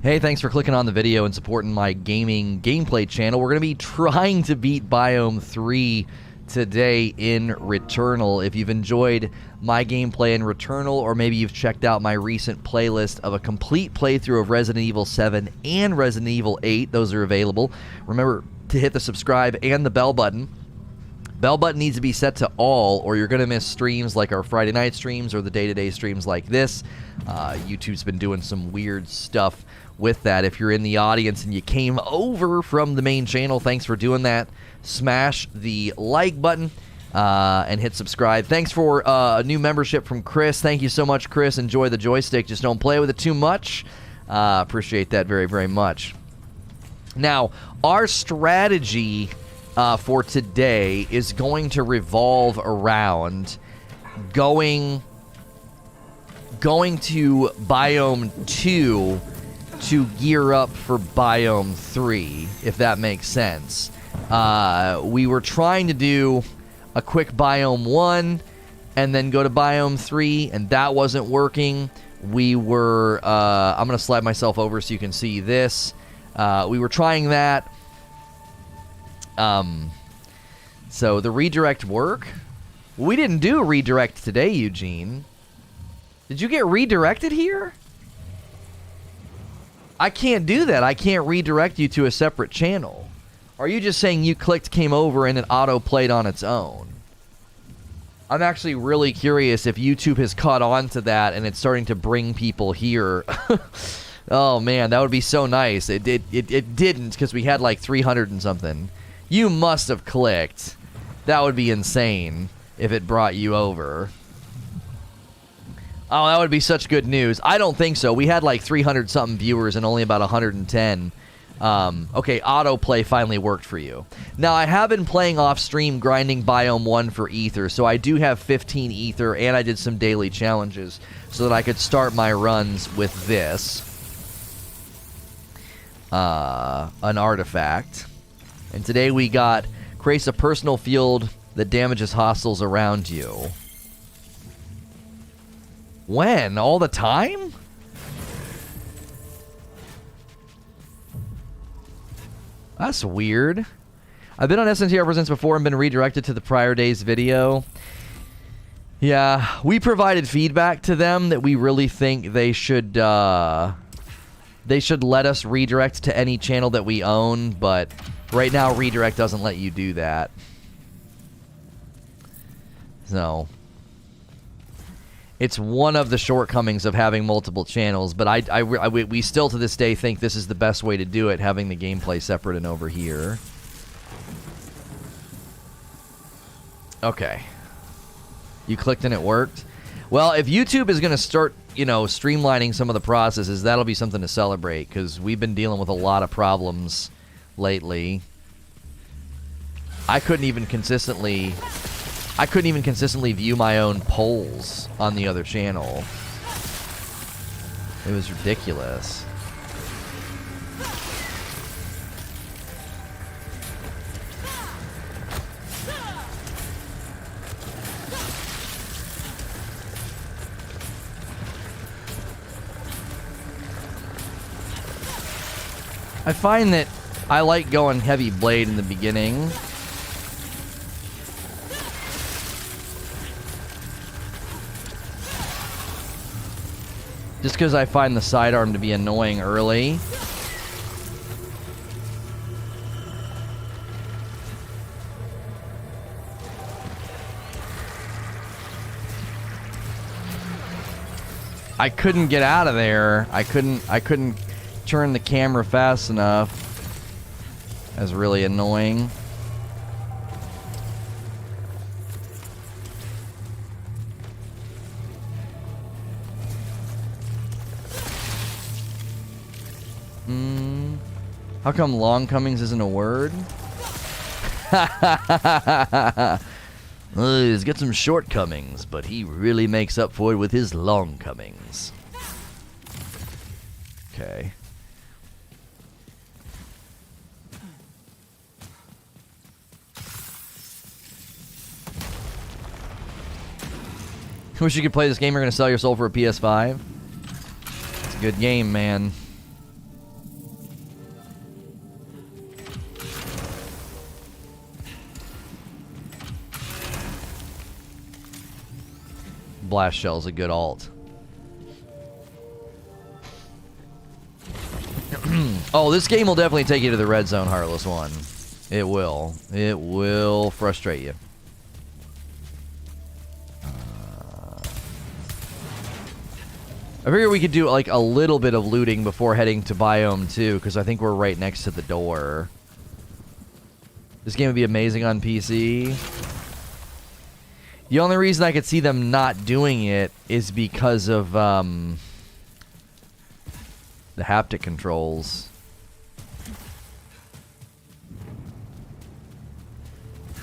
Hey, thanks for clicking on the video and supporting my gaming gameplay channel. We're going to be trying to beat Biome 3 today in Returnal. If you've enjoyed my gameplay in Returnal, or maybe you've checked out my recent playlist of a complete playthrough of Resident Evil 7 and Resident Evil 8, those are available. Remember to hit the subscribe and the bell button. Bell button needs to be set to all, or you're going to miss streams like our Friday night streams or the day-to-day streams like this. YouTube's been doing some weird stuff with that. If you're in the audience and you came over from the main channel, thanks for doing that. Smash the like button and hit subscribe. Thanks for a new membership from Chris. Thank you so much, Chris. Enjoy the joystick. Just don't play with it too much. Appreciate that very, very much. Now, our strategy for today is going to revolve around going to Biome 2 to gear up for Biome 3, if that makes sense. We were trying to do a quick Biome 1 and then go to Biome 3, and that wasn't working. We were, I'm going to slide myself over so you can see this. We were trying that. So the redirect work? We didn't do a redirect today, Eugene. Did you get redirected here? I can't do that. I can't redirect you to a separate channel. Are you just saying you clicked, came over, and it auto-played on its own? I'm actually really curious if YouTube has caught on to that and it's starting to bring people here. Oh, man, that would be so nice. It didn't, because we had like 300 and something. You must have clicked. That would be insane if it brought you over. Oh, that would be such good news. I don't think so. We had like 300-something viewers and only about 110. Okay, autoplay finally worked for you. Now, I have been playing off-stream grinding Biome 1 for Ether, so I do have 15 Ether, and I did some daily challenges so that I could start my runs with this. An artifact. And today we got creates a personal field that damages hostiles around you. When? All the time? That's weird. I've been on SNTR Presents before and been redirected to the prior day's video. Yeah, we provided feedback to them that we really think they should let us redirect to any channel that we own, but right now redirect doesn't let you do that. So it's one of the shortcomings of having multiple channels, but we still to this day think this is the best way to do it, having the gameplay separate and over here. Okay. You clicked and it worked? Well, if YouTube is going to start, you know, streamlining some of the processes, that'll be something to celebrate, because we've been dealing with a lot of problems lately. I couldn't even consistently view my own polls on the other channel. It was ridiculous. I find that I like going heavy blade in the beginning. Just because I find the sidearm to be annoying early. I couldn't get out of there. I couldn't turn the camera fast enough. That's really annoying. How come long comings isn't a word? He's got some shortcomings, but he really makes up for it with his long comings. Okay. Wish you could play this game. You're going to sell your soul for a PS5. It's a good game, man. blast shell's a good alt. Oh, this game will definitely take you to the red zone, Heartless One. It will. It will frustrate you. I figure we could do like a little bit of looting before heading to Biome 2, because I think we're right next to the door. This game would be amazing on PC. The only reason I could see them not doing it is because of the haptic controls.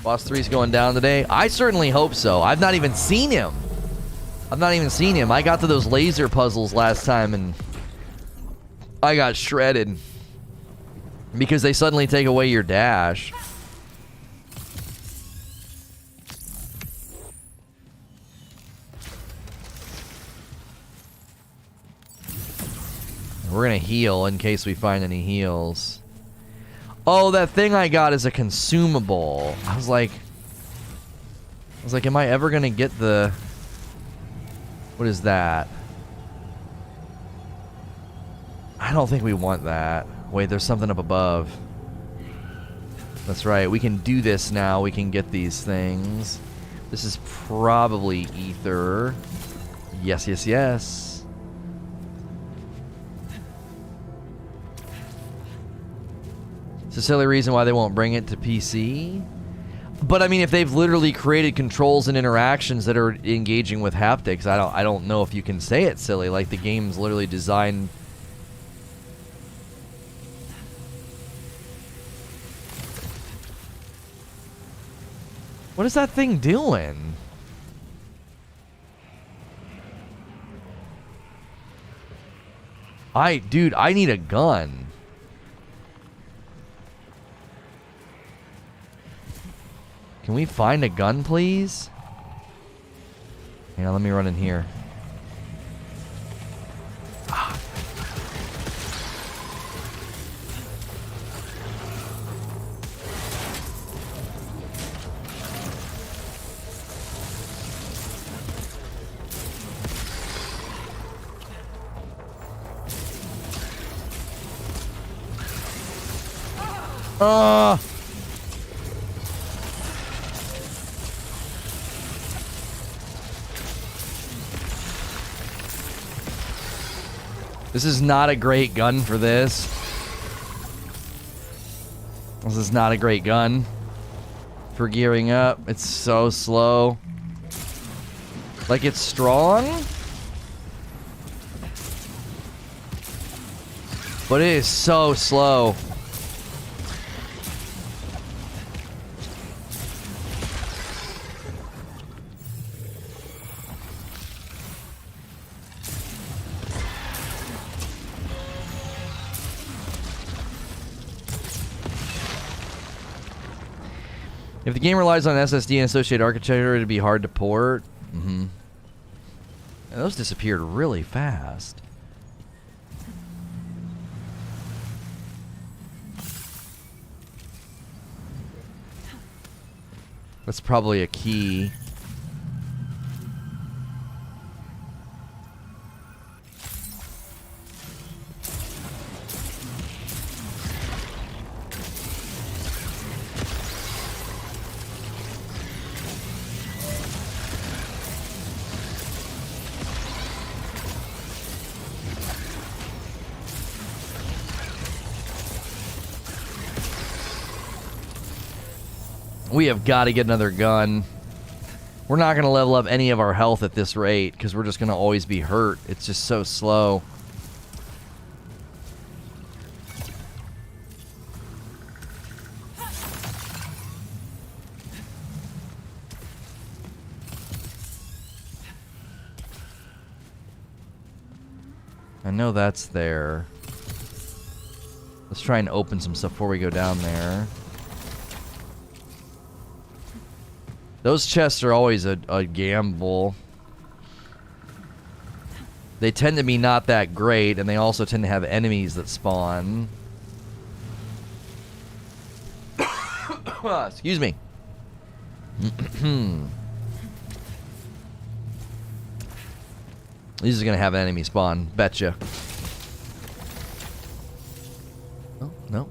Boss 3's going down today. I certainly hope so. I've not even seen him. I got to those laser puzzles last time and I got shredded because they suddenly take away your dash. We're gonna heal in case we find any heals. Oh, that thing I got is a consumable. I was like, am I ever gonna get the... What is that? I don't think we want that. Wait, there's something up above. That's right, we can do this now. We can get these things. This is probably ether. Yes, yes, yes. It's a silly reason why they won't bring it to PC. But I mean, if they've literally created controls and interactions that are engaging with haptics, I don't know if you can say it's silly. Like the game's literally designed. What is that thing doing? Dude, I need a gun. Can we find a gun, please? Hang on, let me run in here. This is not a great gun for this. This is not a great gun for gearing up. It's so slow. Like, it's strong, but it is so slow. If the game relies on SSD and associated architecture, it'd be hard to port. And those disappeared really fast. That's probably a key. We have got to get another gun. We're not going to level up any of our health at this rate because we're just going to always be hurt. It's just so slow. I know that's there. Let's try and open some stuff before we go down there. Those chests are always a gamble. They tend to be not that great, and they also tend to have enemies that spawn. Excuse me. He's just gonna have an enemy spawn. Betcha. Oh, no.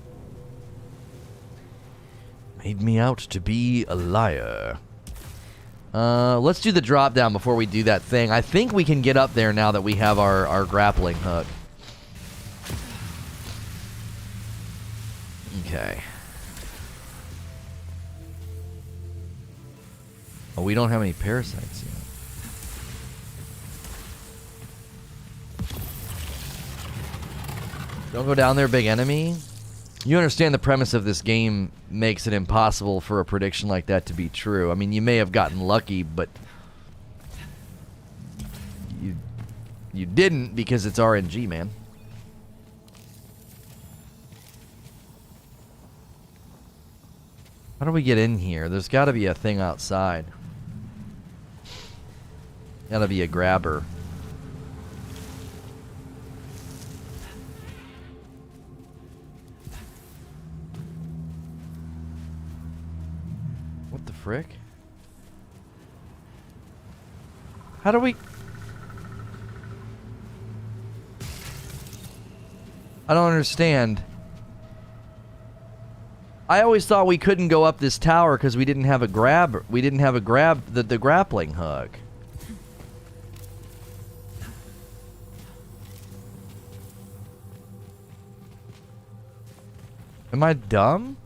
Made me out to be a liar. Let's do the drop down before we do that thing. I think we can get up there now that we have our grappling hook. Okay. Oh, we don't have any parasites yet. Don't go down there, big enemy. You understand the premise of this game makes it impossible for a prediction like that to be true. I mean, you may have gotten lucky, but you didn't because it's RNG, man. How do we get in here? There's got to be a thing outside. Got to be a grabber. What the frick? How do we... I don't understand. I always thought we couldn't go up this tower because we didn't have a grab. We didn't have the grappling hook. Am I dumb?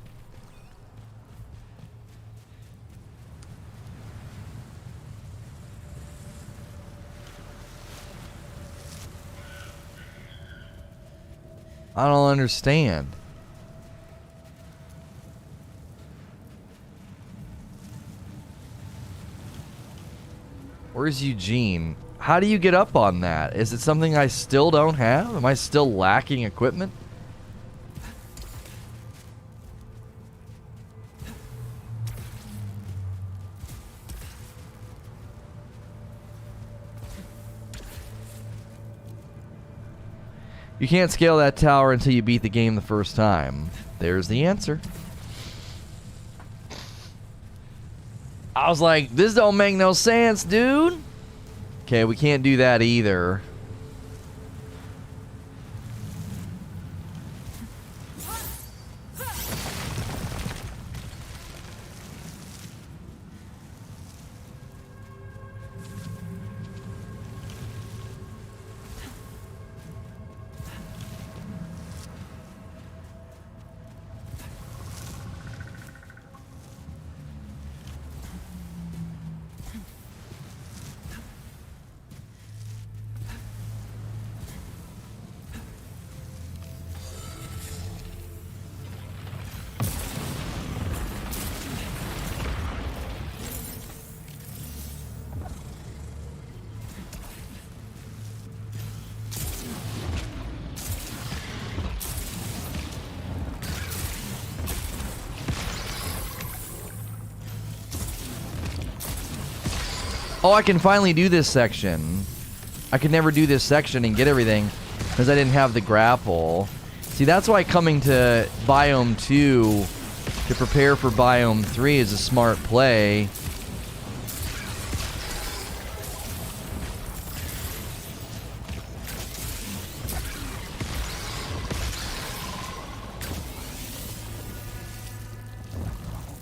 I don't understand. Where's Eugene? How do you get up on that? Is it something I still don't have? Am I still lacking equipment? You can't scale that tower until you beat the game the first time. There's the answer. I was like, this don't make no sense, dude. Okay, we can't do that either. Oh, I can finally do this section. I could never do this section and get everything because I didn't have the grapple. See, that's why coming to Biome 2 to prepare for Biome 3 is a smart play.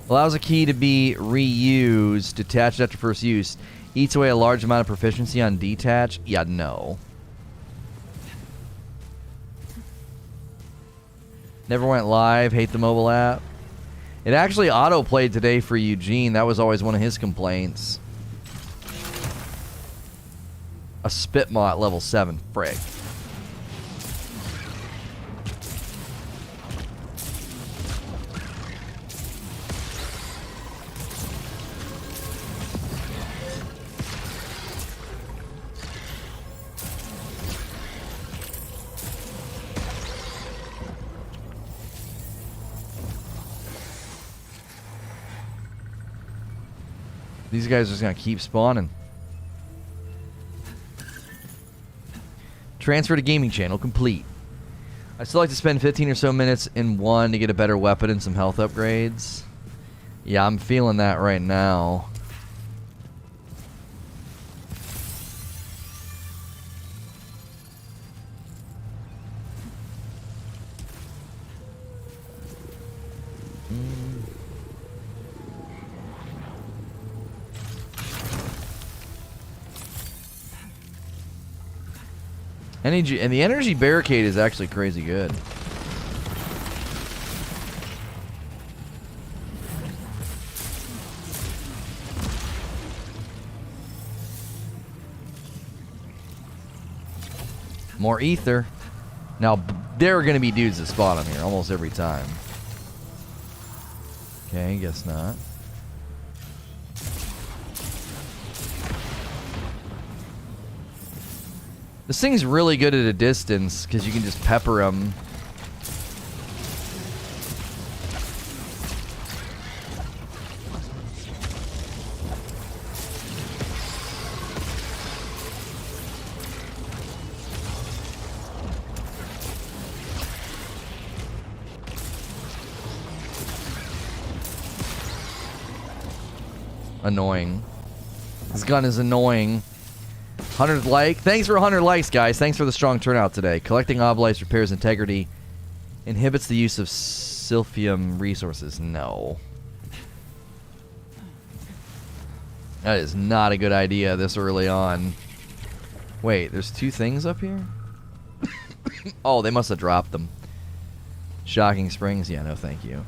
Allows a key to be reused, detached after first use. Eats away a large amount of proficiency on detach. Yeah, no. Never went live. Hate the mobile app. It actually auto-played today for Eugene. That was always one of his complaints. A spit maw at level 7. Frick. These guys are just going to keep spawning. Transfer to gaming channel complete. I still like to spend 15 or so minutes in one to get a better weapon and some health upgrades. Yeah, I'm feeling that right now. Energy, and the energy barricade is actually crazy good. More ether. Now, there are going to be dudes that spawn on here almost every time. Okay, guess not. This thing's really good at a distance because you can just pepper them. Annoying. This gun is annoying. 100 like. Thanks for 100 likes, guys. Thanks for the strong turnout today. Collecting obelites repairs integrity. Inhibits the use of silphium resources. No. That is not a good idea this early on. Wait, there's two things up here? Oh, they must have dropped them. Shocking springs? Yeah, no thank you.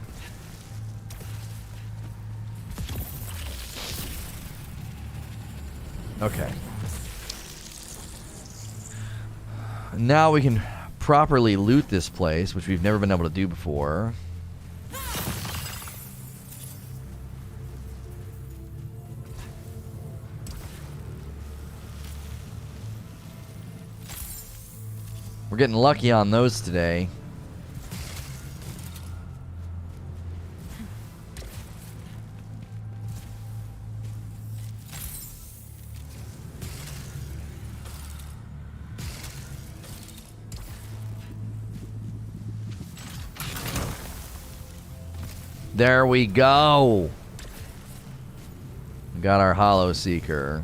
Okay. Now we can properly loot this place, which we've never been able to do before. We're getting lucky on those today. There we go. We got our Hollow Seeker.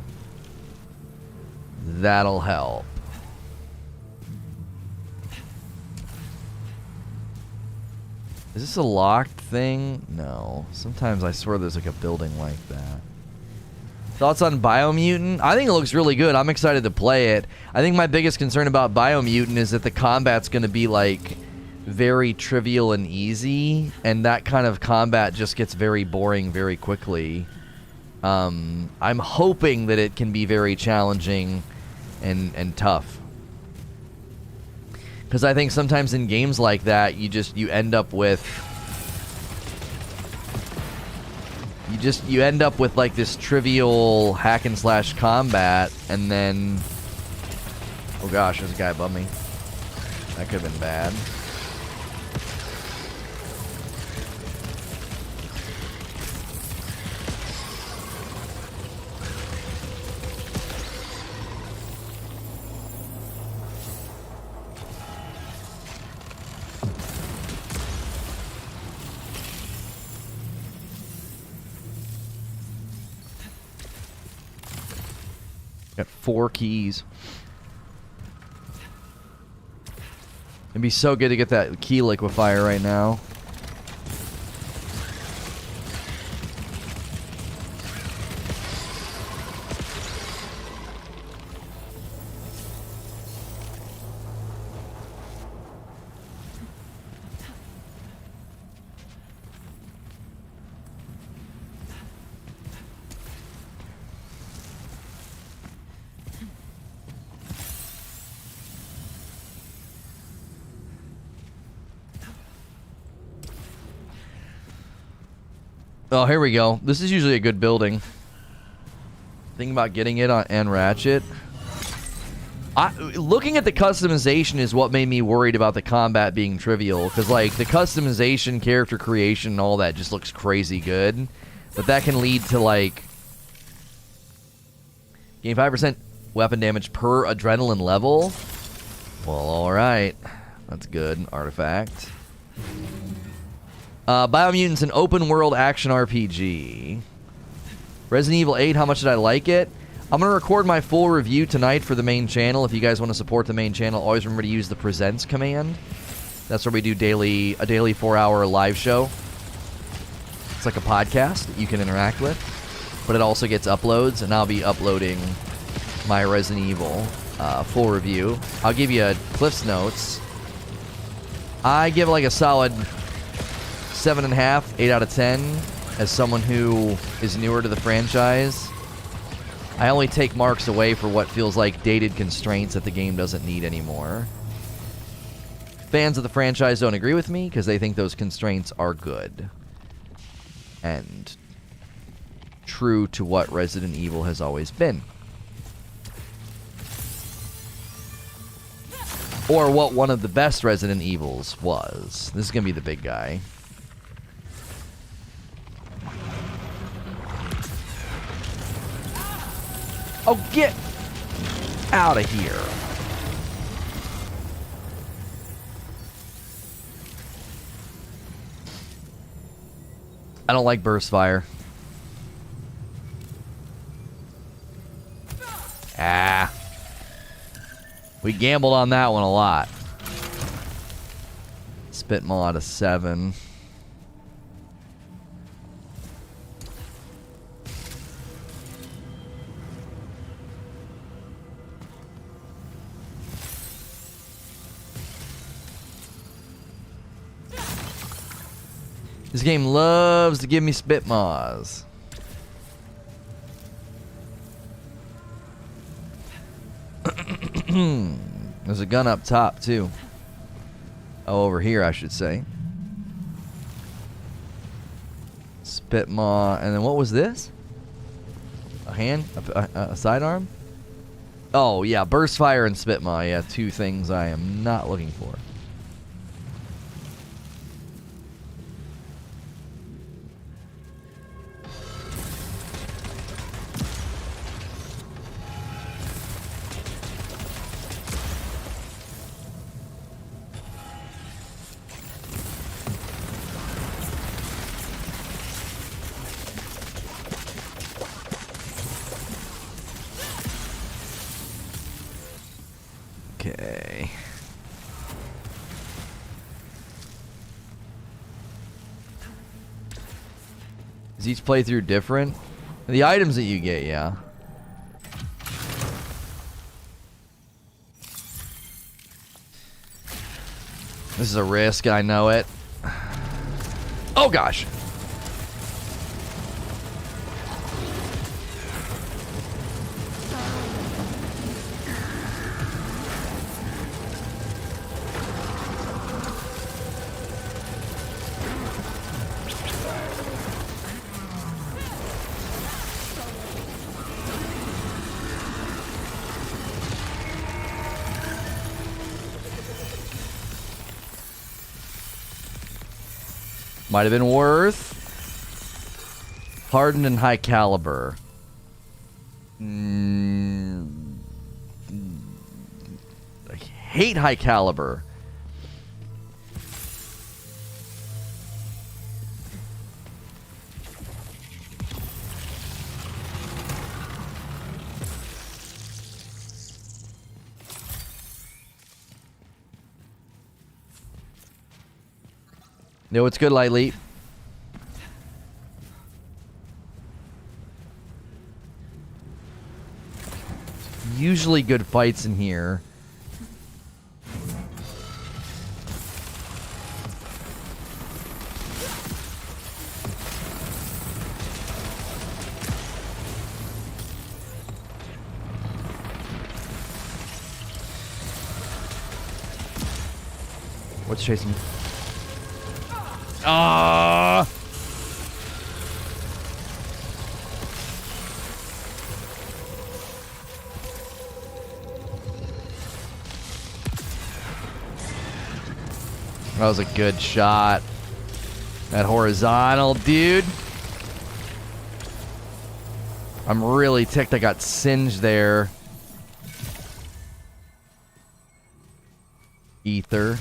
That'll help. Is this a locked thing? No. Sometimes I swear there's like a building like that. Thoughts on Biomutant? I think it looks really good. I'm excited to play it. I think my biggest concern about Biomutant is that the combat's going to be like very trivial and easy, and that kind of combat just gets very boring very quickly. I'm hoping that it can be very challenging and tough, because I think sometimes in games like that you end up with like this trivial hack and slash combat, and then oh gosh, there's a guy above me. That could have been bad. Got 4 keys. It'd be so good to get that key liquefier right now. Oh, here we go. This is usually a good building. Thinking about getting it on and Ratchet. Looking at the customization is what made me worried about the combat being trivial, because like the customization, character creation, and all that just looks crazy good. But that can lead to like gain 5% weapon damage per adrenaline level. Well, all right, that's good. Artifact. Biomutant's an open-world action RPG. Resident Evil 8, how much did I like it? I'm going to record my full review tonight for the main channel. If you guys want to support the main channel, always remember to use the presents command. That's where we do a daily 4-hour live show. It's like a podcast that you can interact with, but it also gets uploads, and I'll be uploading my Resident Evil full review. I'll give you a Cliff's Notes. I give it like a solid 7.5, 8 out of 10 as someone who is newer to the franchise. I only take marks away for what feels like dated constraints that the game doesn't need anymore. Fans of the franchise don't agree with me because they think those constraints are good and true to what Resident Evil has always been. Or what one of the best Resident Evils was. This is going to be the big guy. Oh, get out of here. I don't like burst fire. Ah. We gambled on that one a lot. Spit maul out of 7. This game loves to give me spit maws. There's a gun up top, too. Oh, over here, I should say. Spit maw. And then what was this? A hand? A sidearm? Oh, yeah. Burst fire and spit maw. Yeah, two things I am not looking for. Okay. Is each playthrough different? The items that you get, yeah. This is a risk, I know it. Oh gosh. Might have been worth. Hardened and high caliber. I hate high caliber. No, it's good, Light Leap. Usually good fights in here. What's chasing me? Ah! That was a good shot. That horizontal, dude. I'm really ticked I got singed there. Ether.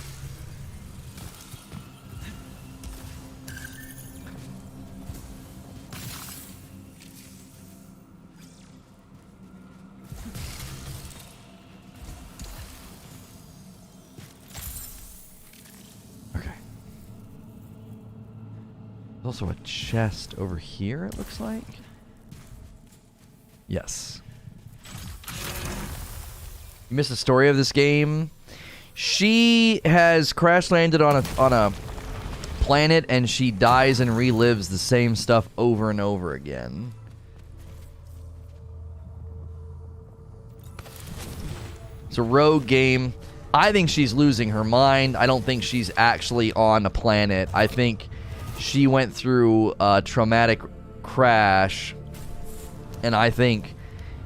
Also a chest over here, it looks like. Yes. You missed the story of this game. She has crash landed on a planet, and she dies and relives the same stuff over and over again. It's a rogue game. I think she's losing her mind. I don't think she's actually on a planet. I think she went through a traumatic crash, and I think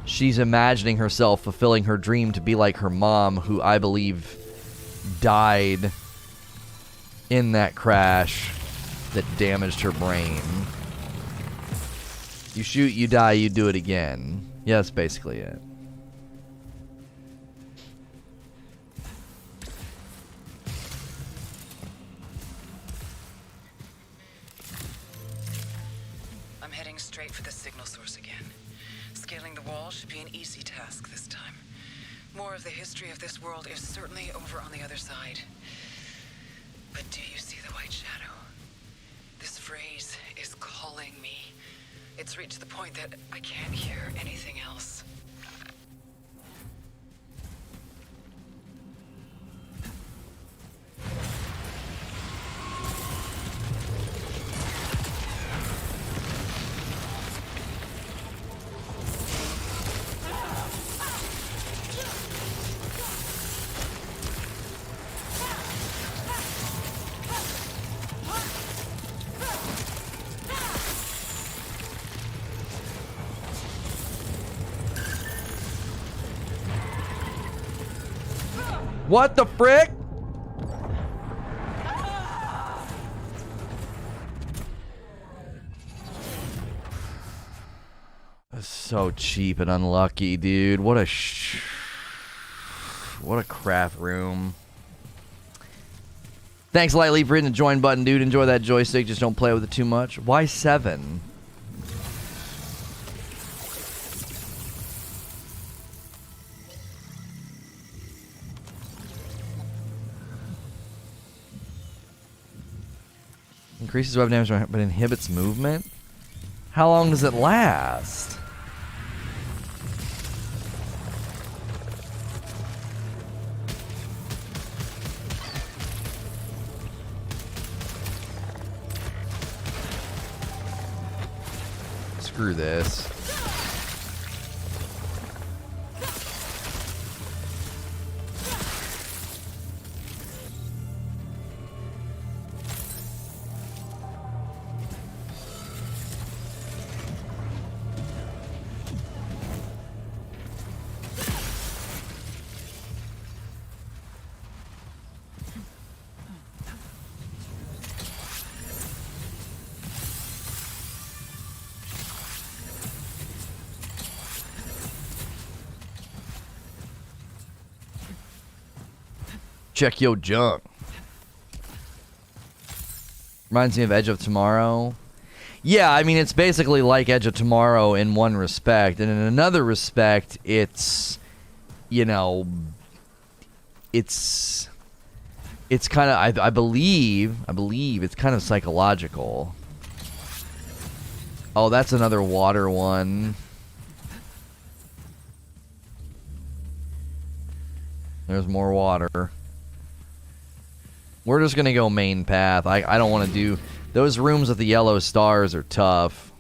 she's imagining herself fulfilling her dream to be like her mom, who I believe died in that crash that damaged her brain. You shoot, you die, you do it again. Yeah, that's basically it. I'm heading straight for the signal source again. Scaling the wall should be an easy task this time. More of the history of this world is certainly over on the other side. But do you see the white shadow? This phrase is calling me. It's reached the point that I can't hear anything else. What the frick? That's so cheap and unlucky, dude. What a crap room. Thanks, Lightly, for hitting the join button, dude. Enjoy that joystick. Just don't play with it too much. Why 7? Increases weapon damage but inhibits movement? How long does it last? Screw this. Check your junk. Reminds me of Edge of Tomorrow. Yeah, I mean, it's basically like Edge of Tomorrow in one respect. And in another respect, it's, you know, it's kind of, I believe it's kind of psychological. Oh, that's another water one. There's more water. We're just gonna go main path. I don't want to do... Those rooms with the yellow stars are tough.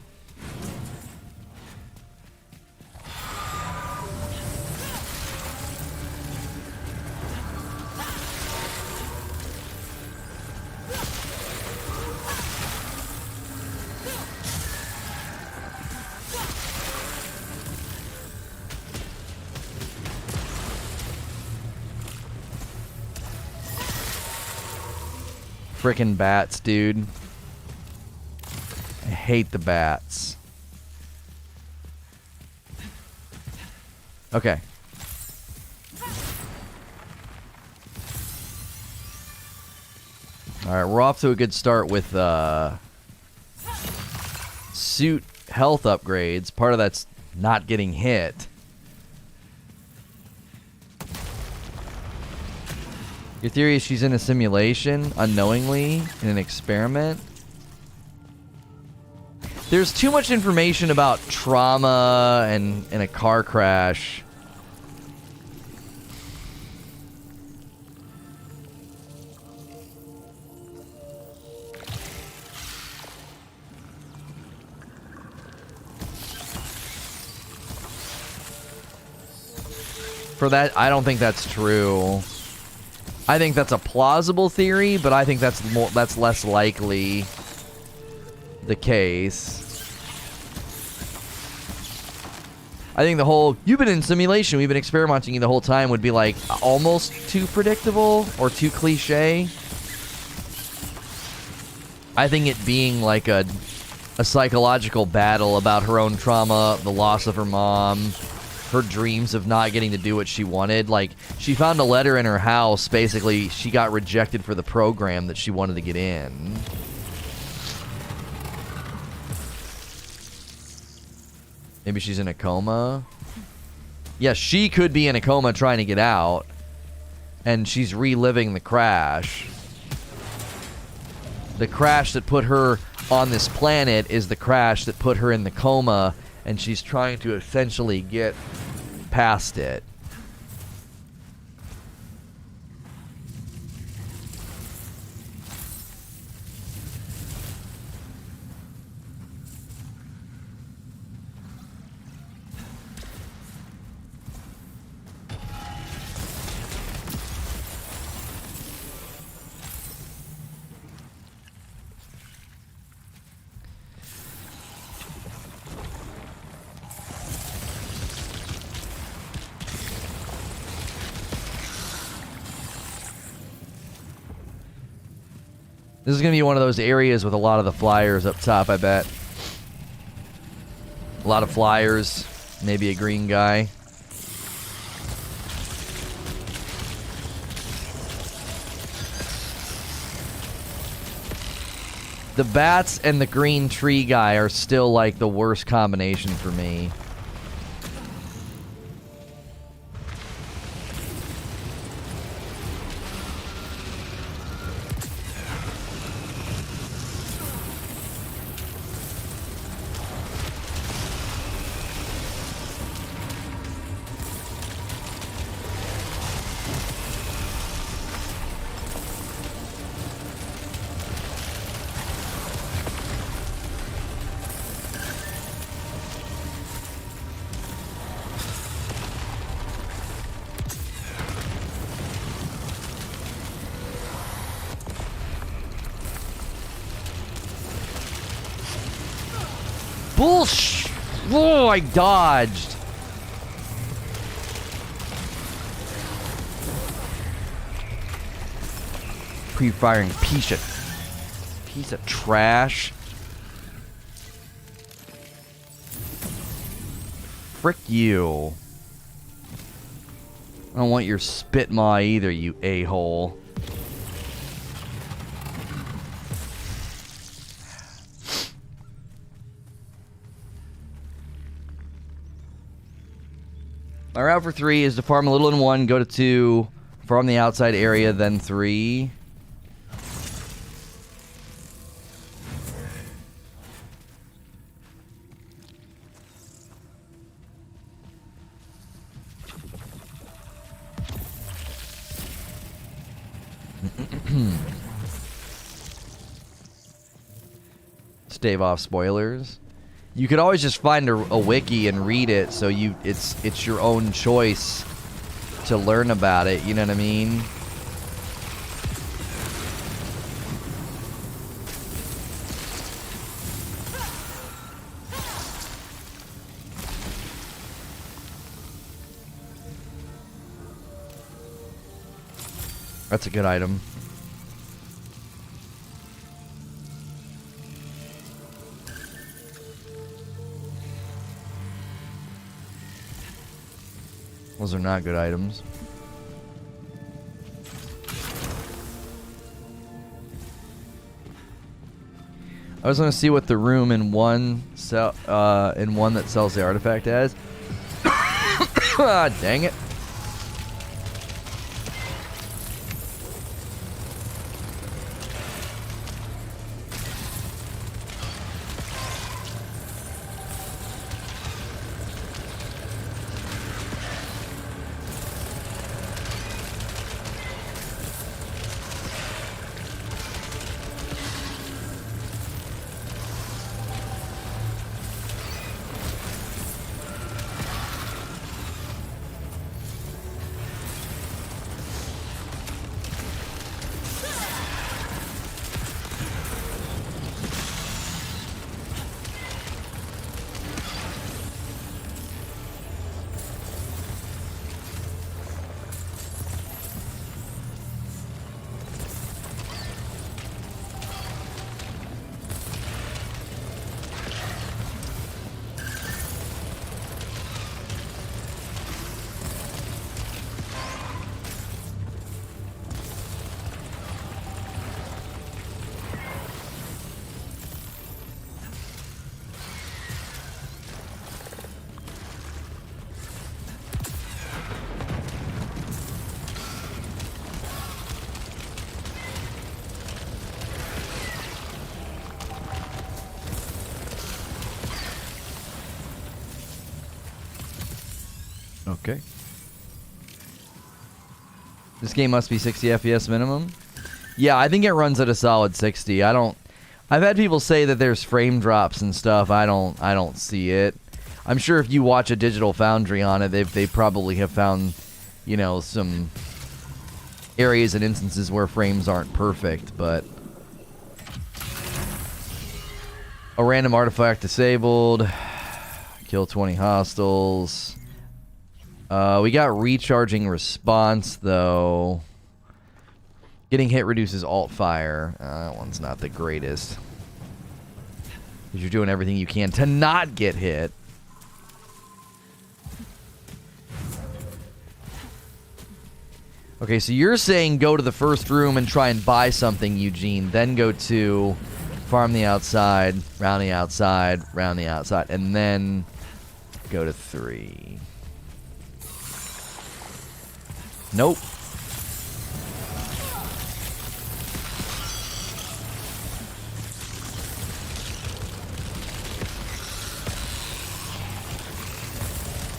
Frickin' bats, dude. I hate the bats. Okay. Alright, we're off to a good start with suit health upgrades. Part of that's not getting hit. Your theory is she's in a simulation, unknowingly, in an experiment? There's too much information about trauma and a car crash For that, I don't think that's true. I think that's a plausible theory, but I think that's less likely the case. I think the whole, you've been in simulation, we've been experimenting the whole time would be like almost too predictable or too cliche. I think it being like a psychological battle about her own trauma, the loss of her mom, her dreams of not getting to do what she wanted. Like, she found a letter in her house. Basically, she got rejected for the program that she wanted to get in. Maybe she's in a coma. Yeah, she could be in a coma trying to get out. And she's reliving the crash. The crash that put her on this planet is the crash that put her in the coma, and she's trying to essentially get past it. This is going to be one of those areas with a lot of the flyers up top, I bet. A lot of flyers, maybe a green guy. The bats and the green tree guy are still like the worst combination for me. Bullsh! Whoa, I dodged. Pre-firing piece of trash. Frick you. I don't want your spit maw either, you a-hole. My route for 3 is to farm a little in 1, go to 2, farm the outside area, then 3. Stave off spoilers. You could always just find a wiki and read it, so it's your own choice to learn about it, you know what I mean? That's a good item. Those are not good items. I was gonna see what the room in one that sells the artifact has. Ah, dang it. Okay. This game must be 60 FPS minimum. Yeah, I think it runs at a solid 60. I've had people say that there's frame drops and stuff. I don't see it. I'm sure if you watch a Digital Foundry on it, they probably have found, you know, some areas and instances where frames aren't perfect, but a random artifact disabled. Kill 20 hostiles. We got recharging response though. Getting hit reduces alt fire. That one's not the greatest. Because you're doing everything you can to not get hit. Okay, so you're saying go to the first room and try and buy something, Eugene. Then go to farm the outside, round the outside, round the outside, and then go to 3. Nope.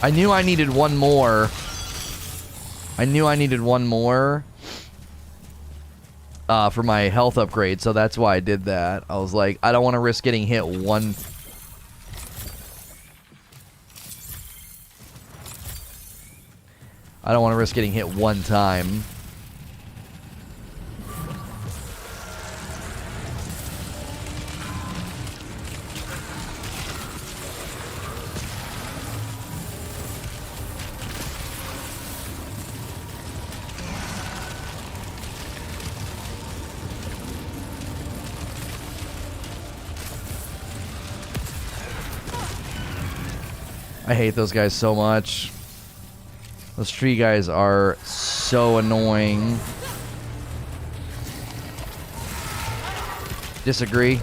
I knew I needed one more. For my health upgrade, so that's why I did that. I was like, I don't want to risk getting hit one. I don't want to risk getting hit one time. I hate those guys so much. Those tree guys are so annoying. Disagree.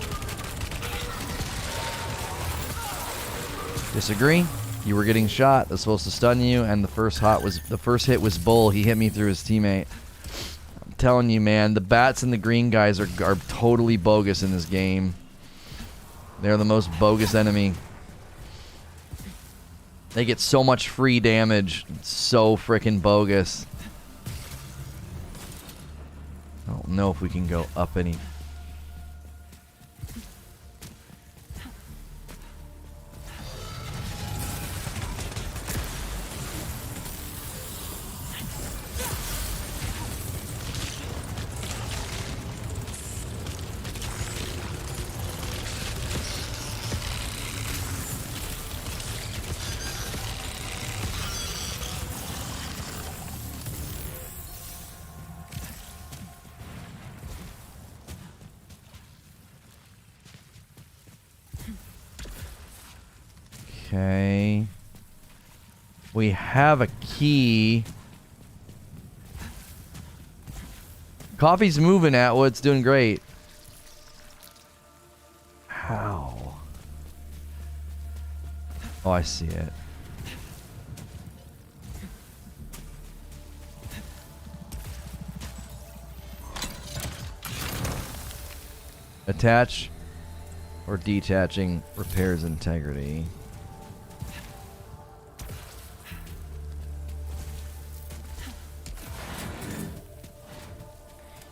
Disagree. You were getting shot. That's supposed to stun you, and the first hit was Bull. He hit me through his teammate. I'm telling you, man, the bats and the green guys are totally bogus in this game. They're the most bogus enemy. They get so much free damage. It's so freaking bogus. I don't know if we can go up any. Okay. We have a key. Coffee's moving, Atwood's doing great. How? Oh, I see it. Attach or detaching repairs integrity.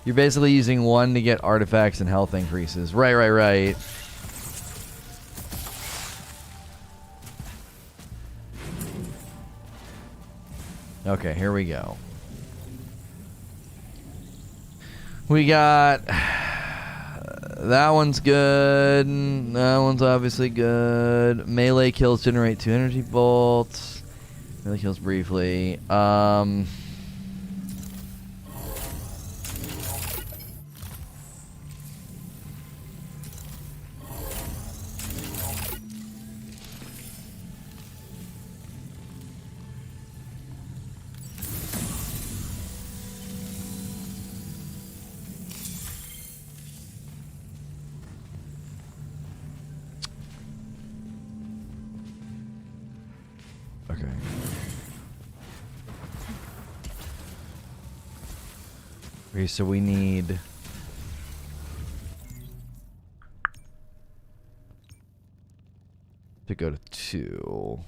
You're basically using one to get artifacts and health increases. Right. Okay, here we go. We got... that one's good. That one's obviously good. Melee kills generate 2 energy bolts. Melee kills briefly. Okay, so we need... to go to 2.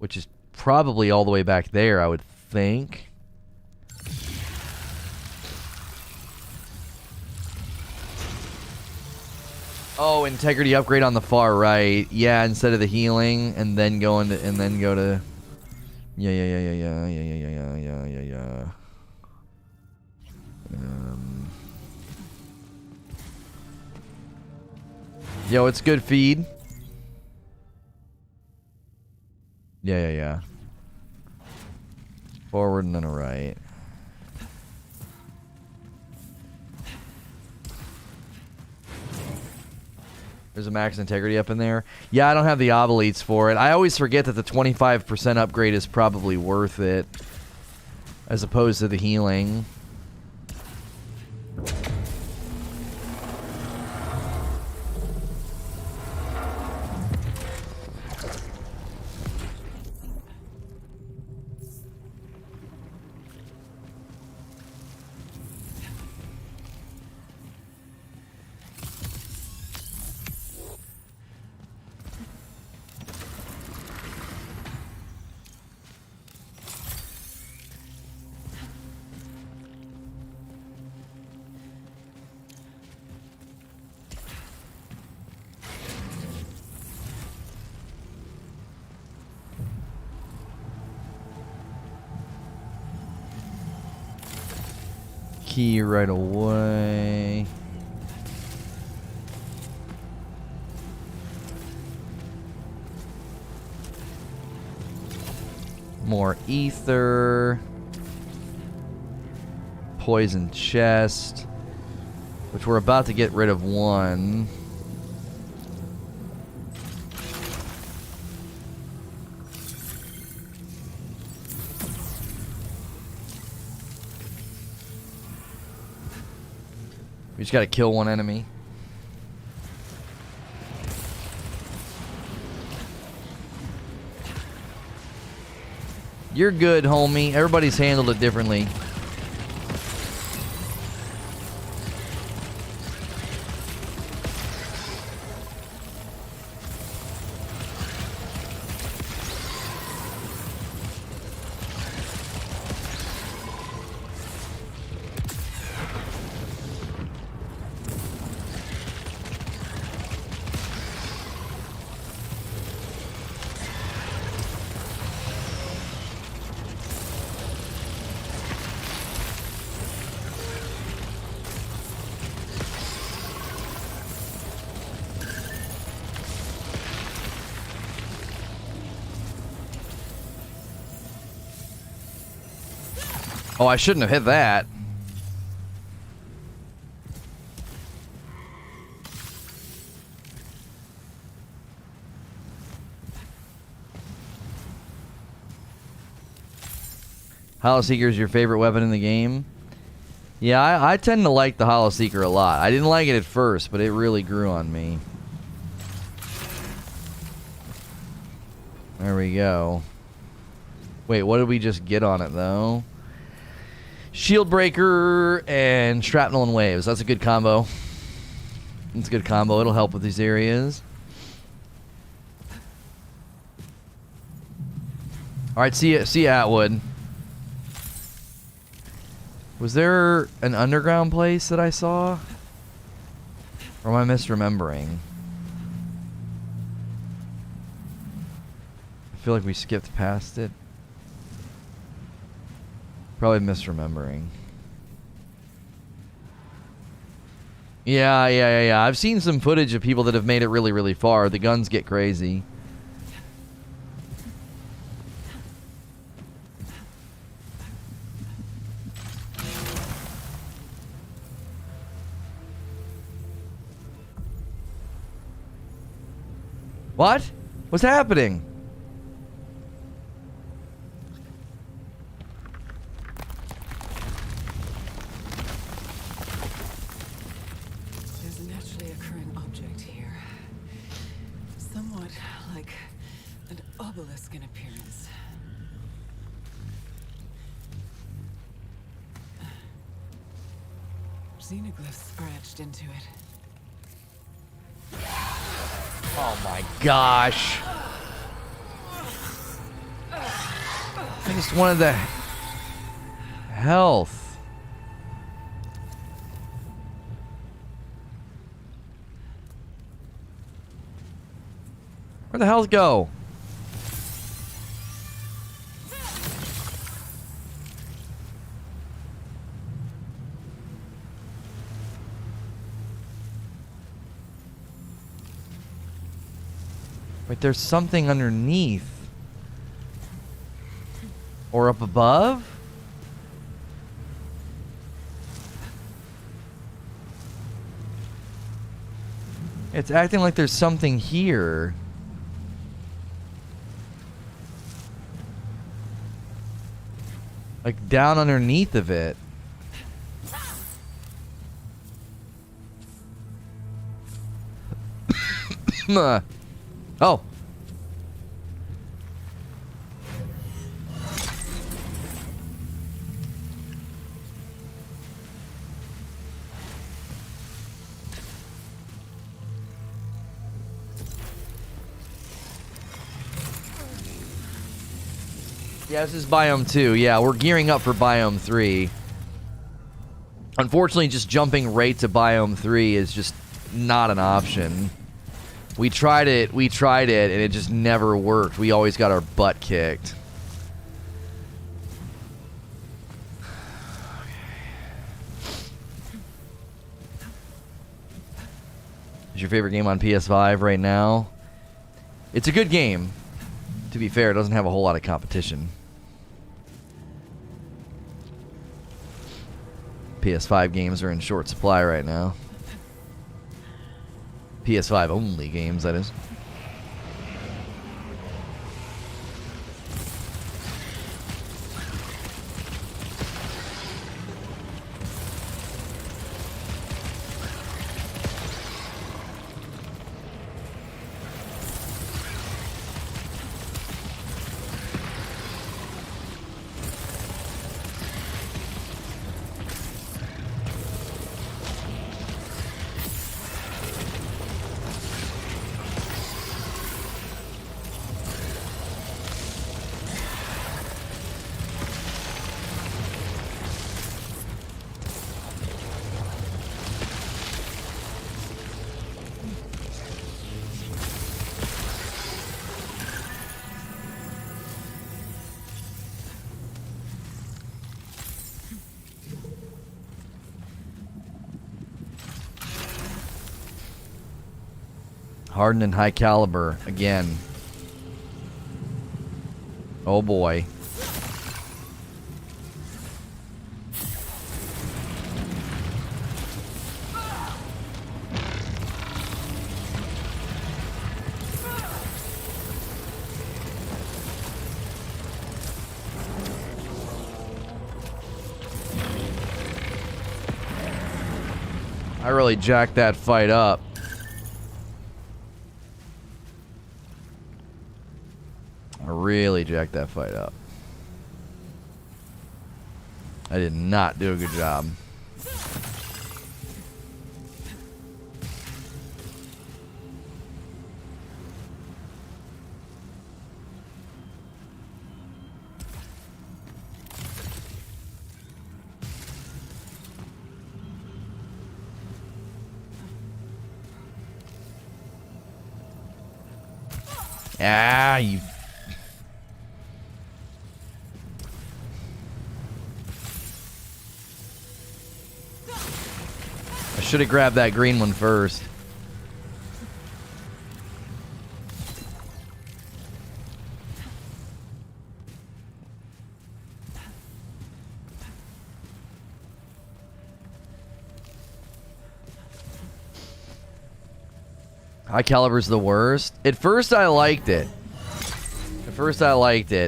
Which is probably all the way back there, I would think. Oh, integrity upgrade on the far right. Yeah, instead of the healing, and then go to yeah. Yo, it's good feed. Yeah. Forward and then a right. There's a max integrity up in there. Yeah, I don't have the obolites for it. I always forget that the 25% upgrade is probably worth it, as opposed to the healing. Key right away. More ether. Poison chest, which we're about to get rid of one. We just gotta kill one enemy. You're good, homie. Everybody's handled it differently. Oh, I shouldn't have hit that. Hollow Seeker is your favorite weapon in the game? Yeah, I tend to like the Hollow Seeker a lot. I didn't like it at first, but it really grew on me. There we go. Wait, what did we just get on it, though? Shield Breaker and Shrapnel and Waves. That's a good combo. It's a good combo. It'll help with these areas. Alright, see ya, Atwood. Was there an underground place that I saw? Or am I misremembering? I feel like we skipped past it. Probably misremembering. Yeah. I've seen some footage of people that have made it really, really far. The guns get crazy. What? What's happening? There's a naturally occurring object here. Somewhat like an obelisk in appearance. Xenoglyphs are etched into it. Oh my gosh. I just wanted the health. Where'd the health go? Wait, there's something underneath. Or up above? It's acting like there's something here. Like down underneath of it. Oh. Yeah, this is Biome 2. Yeah, we're gearing up for Biome 3. Unfortunately, just jumping right to Biome 3 is just not an option. We tried it, and it just never worked. We always got our butt kicked. Is your favorite game on PS5 right now? It's a good game. To be fair, it doesn't have a whole lot of competition. PS5 games are in short supply right now. PS5 only games, that is. Hardened and high caliber again. Oh boy. I really jacked that fight up. Really jacked that fight up. I did not do a good job. Ah, you... I should have grabbed that green one first. High caliber's the worst. At first I liked it.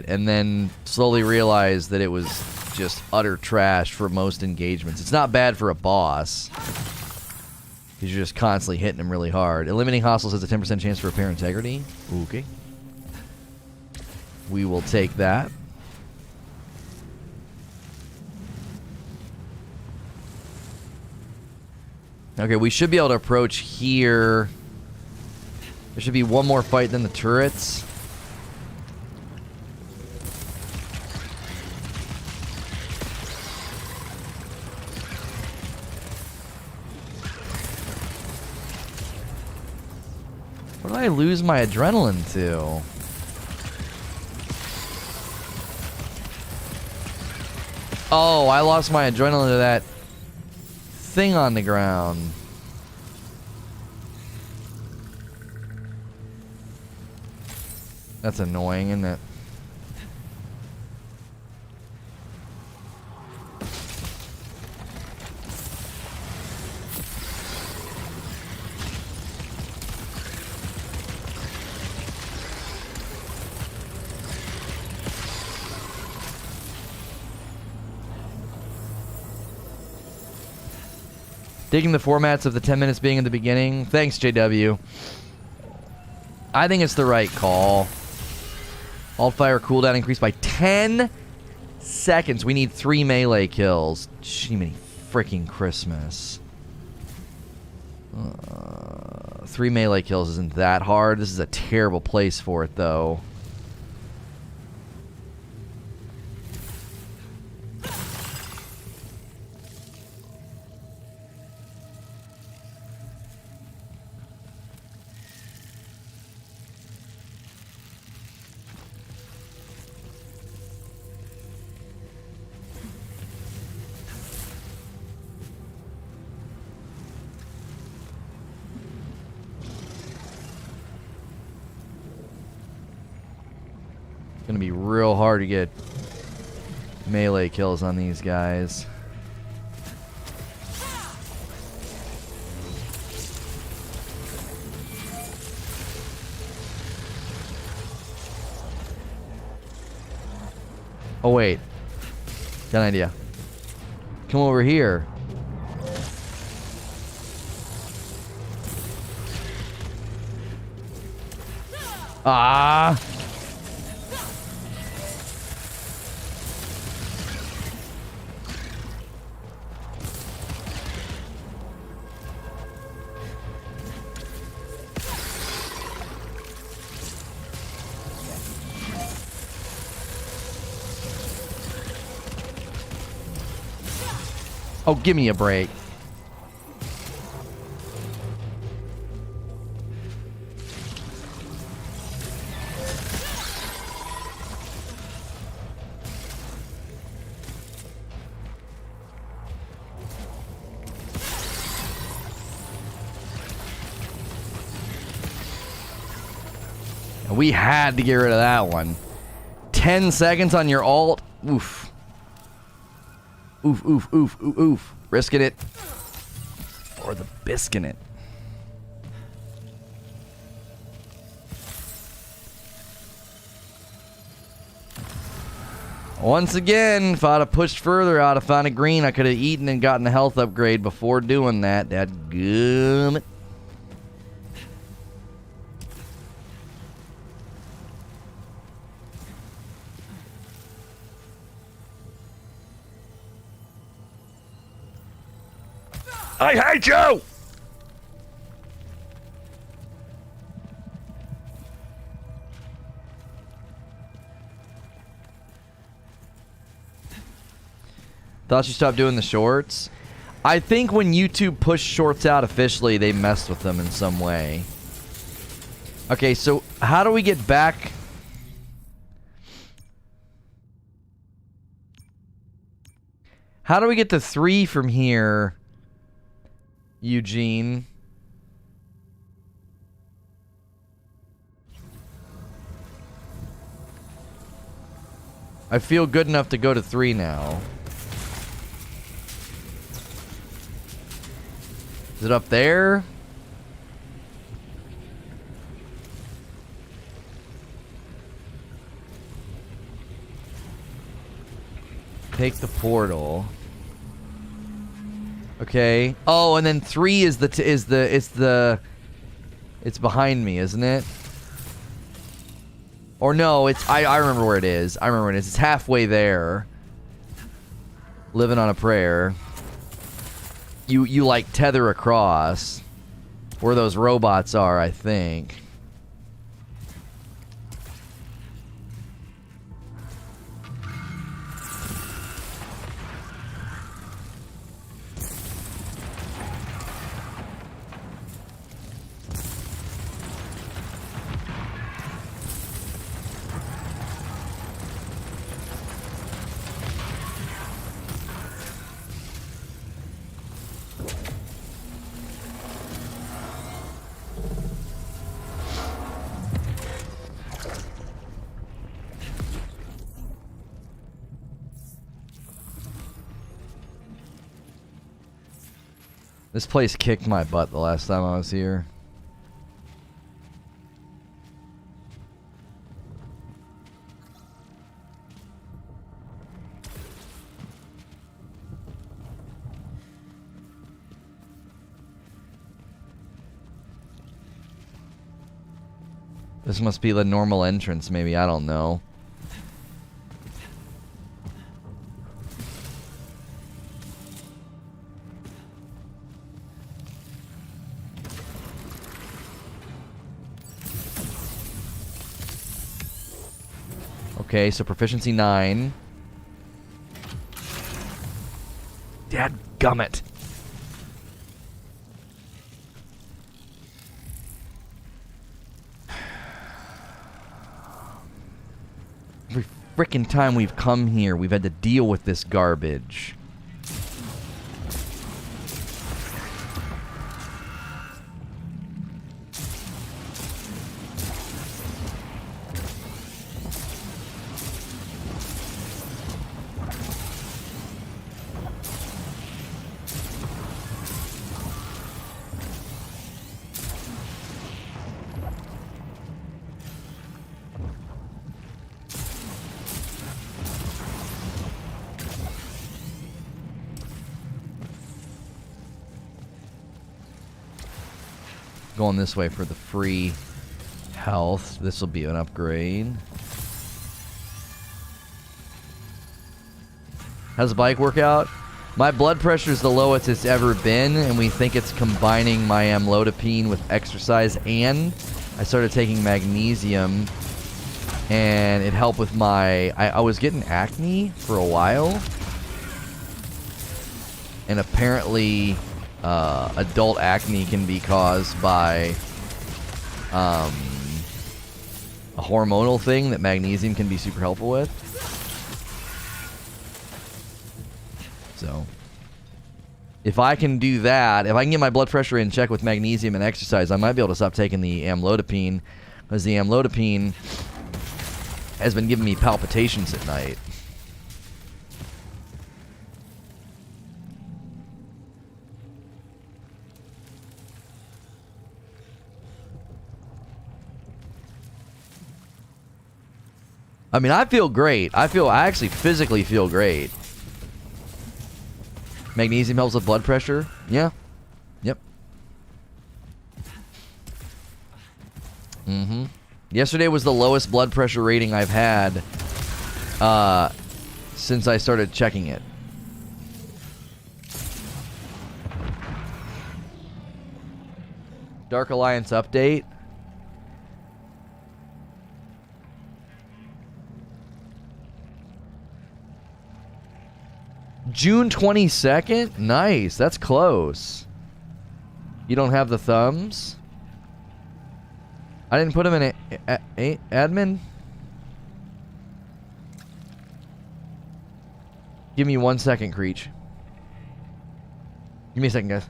And then slowly realized that it was just utter trash for most engagements. It's not bad for a boss, because you're just constantly hitting them really hard. Eliminating hostiles has a 10% chance for repair integrity. Okay. We will take that. Okay, we should be able to approach here. There should be one more fight than the turrets. What did I lose my adrenaline to? Oh, I lost my adrenaline to that thing on the ground. That's annoying, isn't it? Digging the formats of the 10 minutes being in the beginning. Thanks, JW. I think it's the right call. Alt-fire cooldown increased by 10 seconds. We need 3 melee kills. Jiminy freaking Christmas. 3 melee kills isn't that hard. This is a terrible place for it, though. Gonna be real hard to get melee kills on these guys. Oh wait, got an idea. Come over here. Ah! Oh, give me a break. We had to get rid of that one. 10 seconds on your ult. Oof. Oof, oof, oof, oof, oof. Risking it. Or the biscuit it. Once again, if I'd have pushed further, I'd have found a green. I could have eaten and gotten a health upgrade before doing that. Dadgummit. I hate you! Thought you stopped doing the shorts? I think when YouTube pushed shorts out officially, they messed with them in some way. Okay, so how do we get back? How do we get to 3 from here? Eugene. I feel good enough to go to 3 now. Is it up there? Take the portal. Okay. Oh, and then 3 is it's behind me, isn't it? Or no, it's I remember where it is. I remember where it is. It's halfway there. Living on a prayer. You like tether across where those robots are, I think. This place kicked my butt the last time I was here. This must be the normal entrance, maybe. I don't know. Okay, so proficiency 9. Dadgummit. Every frickin' time we've come here, we've had to deal with this garbage. Going this way for the free health. This will be an upgrade. How's the bike work out? My blood pressure is the lowest it's ever been, and we think it's combining my amlodipine with exercise, and I started taking magnesium, and it helped with my... I was getting acne for a while, and apparently... adult acne can be caused by a hormonal thing that magnesium can be super helpful with. So, if I can do that, if I can get my blood pressure in check with magnesium and exercise, I might be able to stop taking the amlodipine, because the amlodipine has been giving me palpitations at night. I mean, I feel great. I actually physically feel great. Magnesium helps with blood pressure? Yeah. Yep. Mm-hmm. Yesterday was the lowest blood pressure rating I've had since I started checking it. Dark Alliance update. June 22nd? Nice. That's close. You don't have the thumbs? I didn't put them in admin? Give me 1 second, Creech. Give me a second, guys.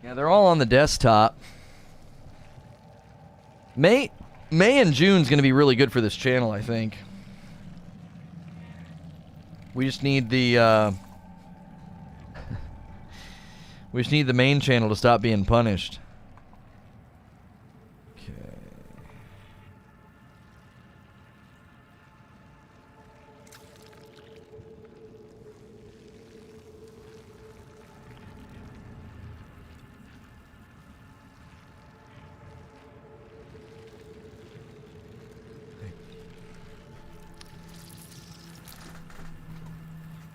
Yeah, they're all on the desktop. May and June's going to be really good for this channel, I think. We just need the we just need the main channel to stop being punished. Okay.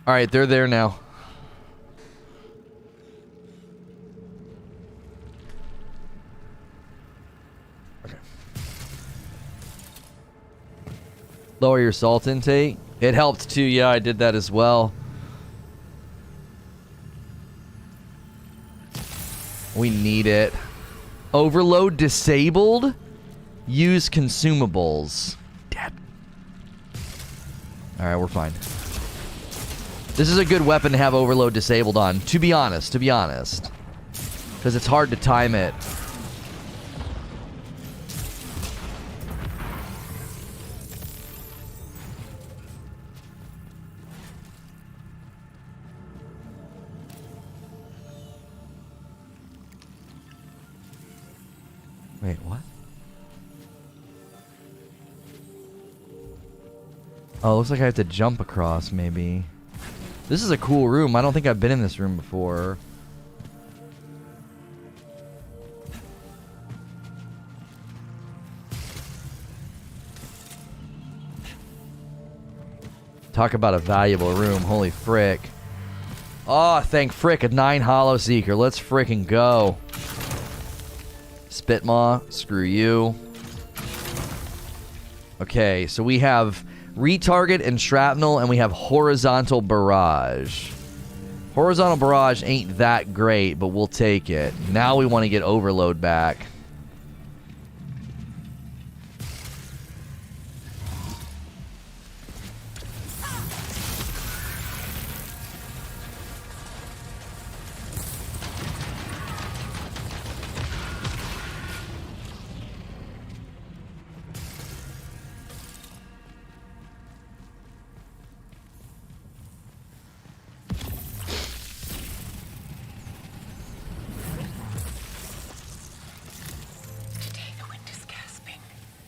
All right, they're there now. Okay. Lower your salt intake. It helped too. Yeah, I did that as well. We need it. Overload disabled. Use consumables. Dead. All right, we're fine. This is a good weapon to have overload disabled on, to be honest, because it's hard to time it. Wait, what? Oh, looks like I have to jump across, maybe. This is a cool room. I don't think I've been in this room before. Talk about a valuable room. Holy frick. Oh, thank frick. A 9 Hollow Seeker. Let's frickin' go. Spitmaw. Screw you. Okay, so we have retarget and shrapnel, and we have horizontal barrage. Horizontal barrage ain't that great, but we'll take it. Now we want to get overload back.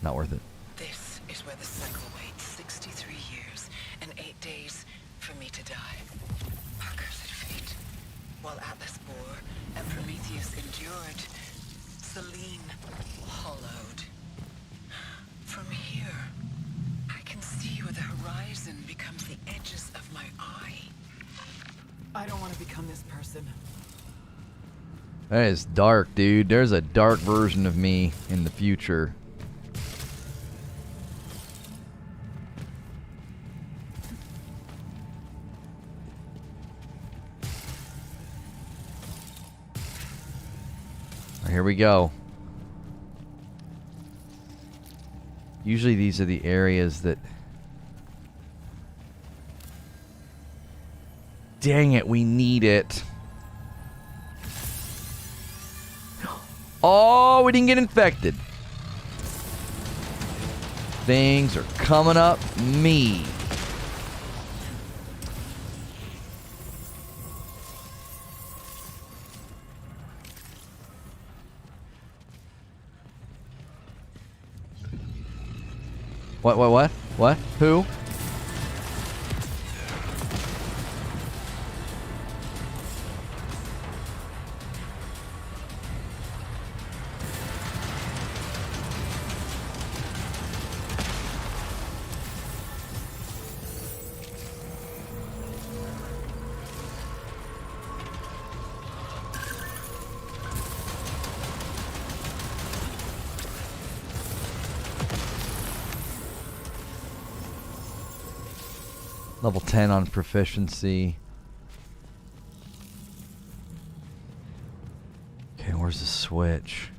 Not worth it. This is where the cycle waits 63 years and 8 days for me to die. Accursed fate. While Atlas bore and Prometheus endured, Selene hollowed. From here, I can see where the horizon becomes the edges of my eye. I don't want to become this person. That is dark, dude. There's a dark version of me in the future. Here we go. Usually these are the areas that... Dang it, we need it. Oh, we didn't get infected. Things are coming up me. What? Who? Level 10 on proficiency. Okay, where's the switch?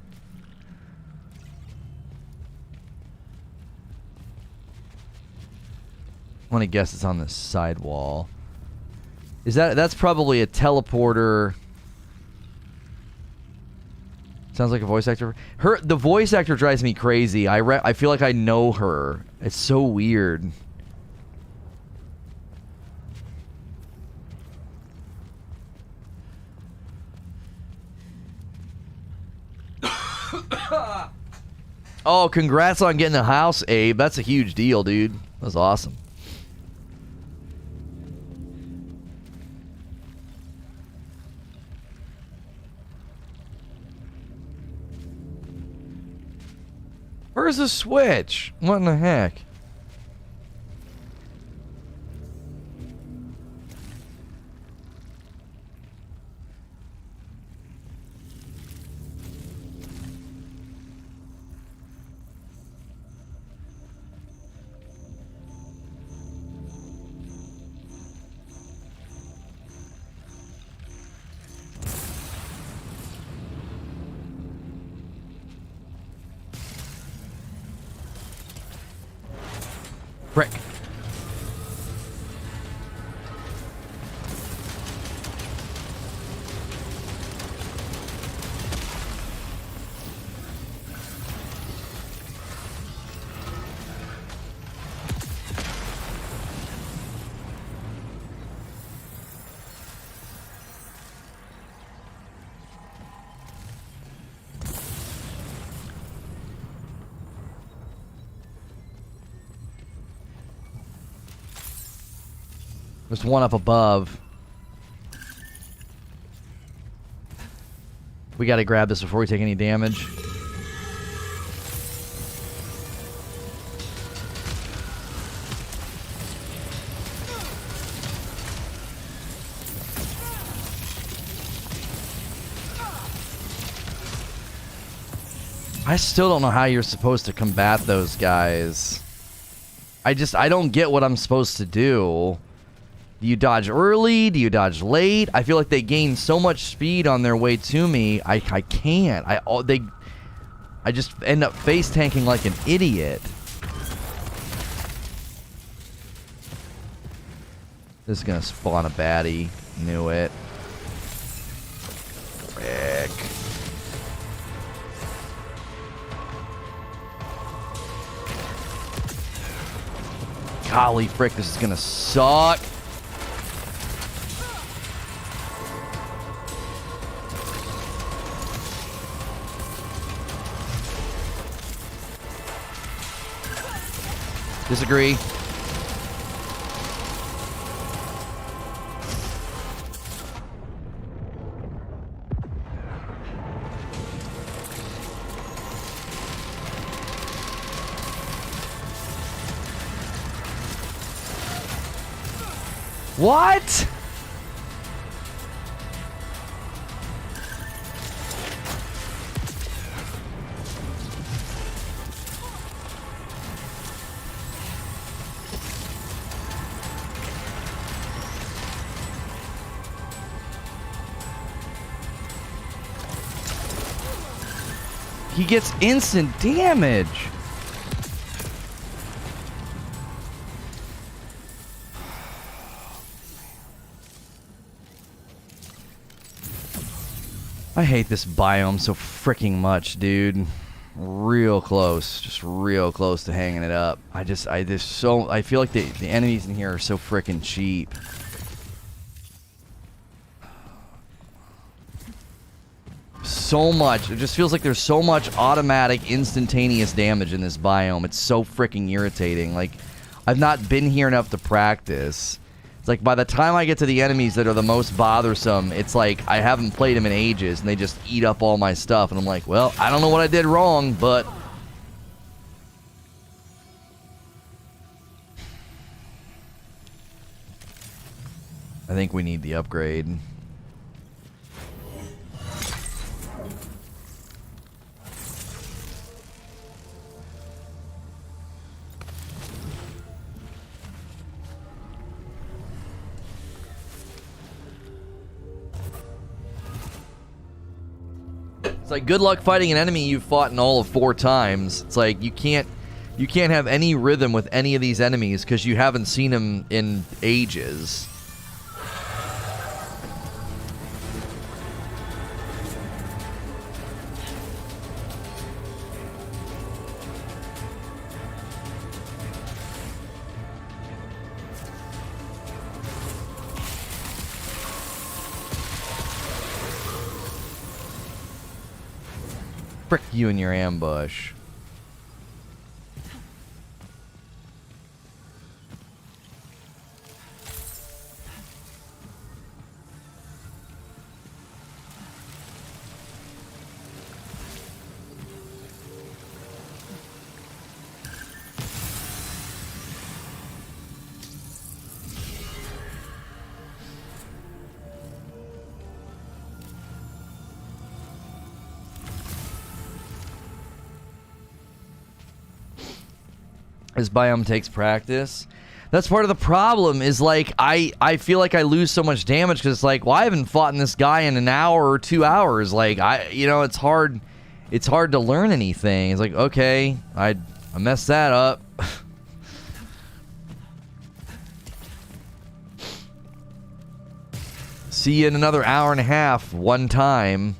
I want to guess it's on the side wall. That's probably a teleporter. Sounds like a voice actor. The voice actor drives me crazy. I feel like I know her. It's so weird. Oh, congrats on getting the house, Abe. That's a huge deal, dude. That's awesome. Where's the switch? What in the heck? There's one up above. We gotta grab this before we take any damage. I still don't know how you're supposed to combat those guys. I don't get what I'm supposed to do. Do you dodge early? Do you dodge late? I feel like they gain so much speed on their way to me. I can't. I just end up face tanking like an idiot. This is gonna spawn a baddie. Knew it. Frick. Golly frick, this is gonna suck. Disagree. What? He gets instant damage. I hate this biome so freaking much, dude. Real close. Just real close to hanging it up. I feel like the enemies in here are so freaking cheap. So much. It just feels like there's so much automatic, instantaneous damage in this biome. It's so freaking irritating. Like, I've not been here enough to practice. It's like by the time I get to the enemies that are the most bothersome, it's like I haven't played them in ages and they just eat up all my stuff. And I'm like, well, I don't know what I did wrong, but... I think we need the upgrade. It's like good luck fighting an enemy you've fought in all of 4 times. It's like you can't have any rhythm with any of these enemies because you haven't seen them in ages. Frick you and your ambush. This biome takes practice. That's part of the problem is like I feel like I lose so much damage because it's like, well, I haven't fought in this guy in an hour or 2 hours. Like it's hard to learn anything. It's like, okay, I messed that up. See you in another hour and a half one time.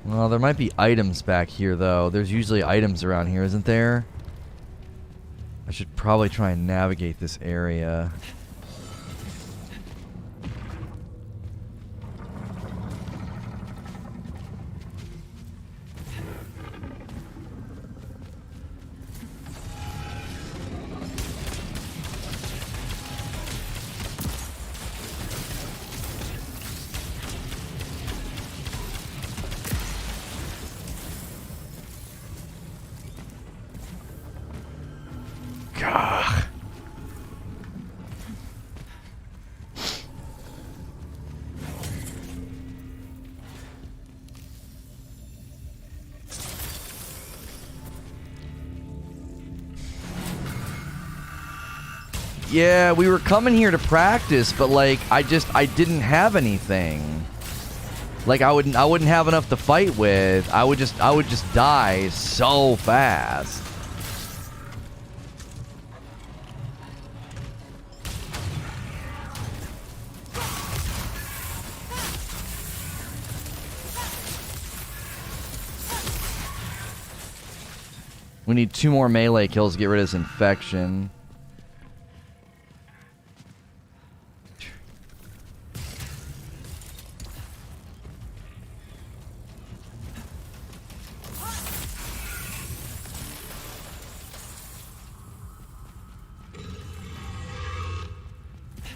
Well, there might be items back here, though. There's usually items around here, isn't there? I should probably try and navigate this area. Gah. Yeah, we were coming here to practice, but like I didn't have anything. Like I wouldn't have enough to fight with. I would just die so fast. We need 2 more melee kills to get rid of this infection.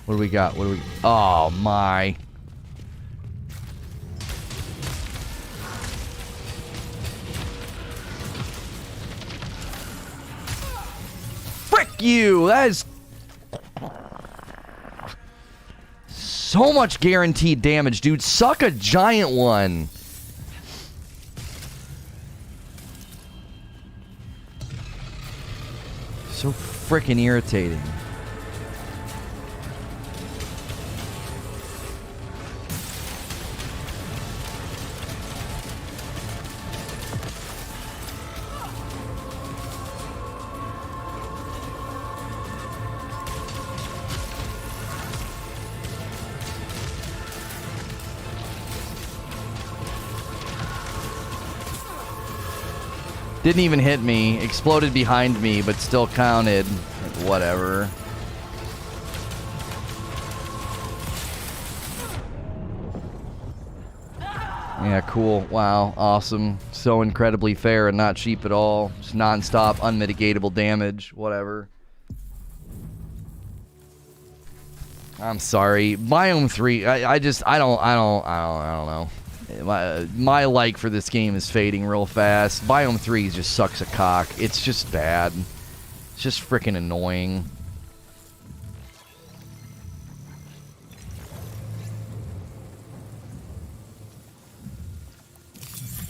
What do we got? What do we... Oh, my... Frick you! That is... so much guaranteed damage, dude. Suck a giant one. So frickin' irritating. Didn't even hit me. Exploded behind me, but still counted. Whatever. Yeah, cool. Wow. Awesome. So incredibly fair and not cheap at all. Just non-stop, unmitigatable damage. Whatever. I'm sorry. Biome 3, I don't know. My like for this game is fading real fast. Biome 3 just sucks a cock. It's just bad. It's just freaking annoying.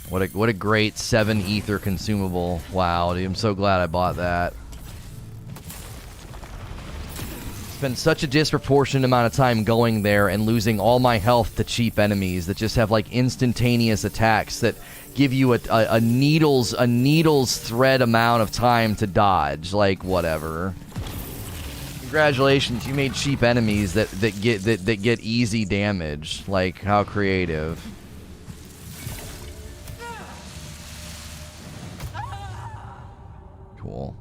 What a great 7 ether consumable. Wow, dude, I'm so glad I bought that. Spent such a disproportionate amount of time going there and losing all my health to cheap enemies that just have like instantaneous attacks that give you a needle's thread amount of time to dodge. Like whatever. Congratulations, you made cheap enemies that get easy damage. Like how creative. Cool.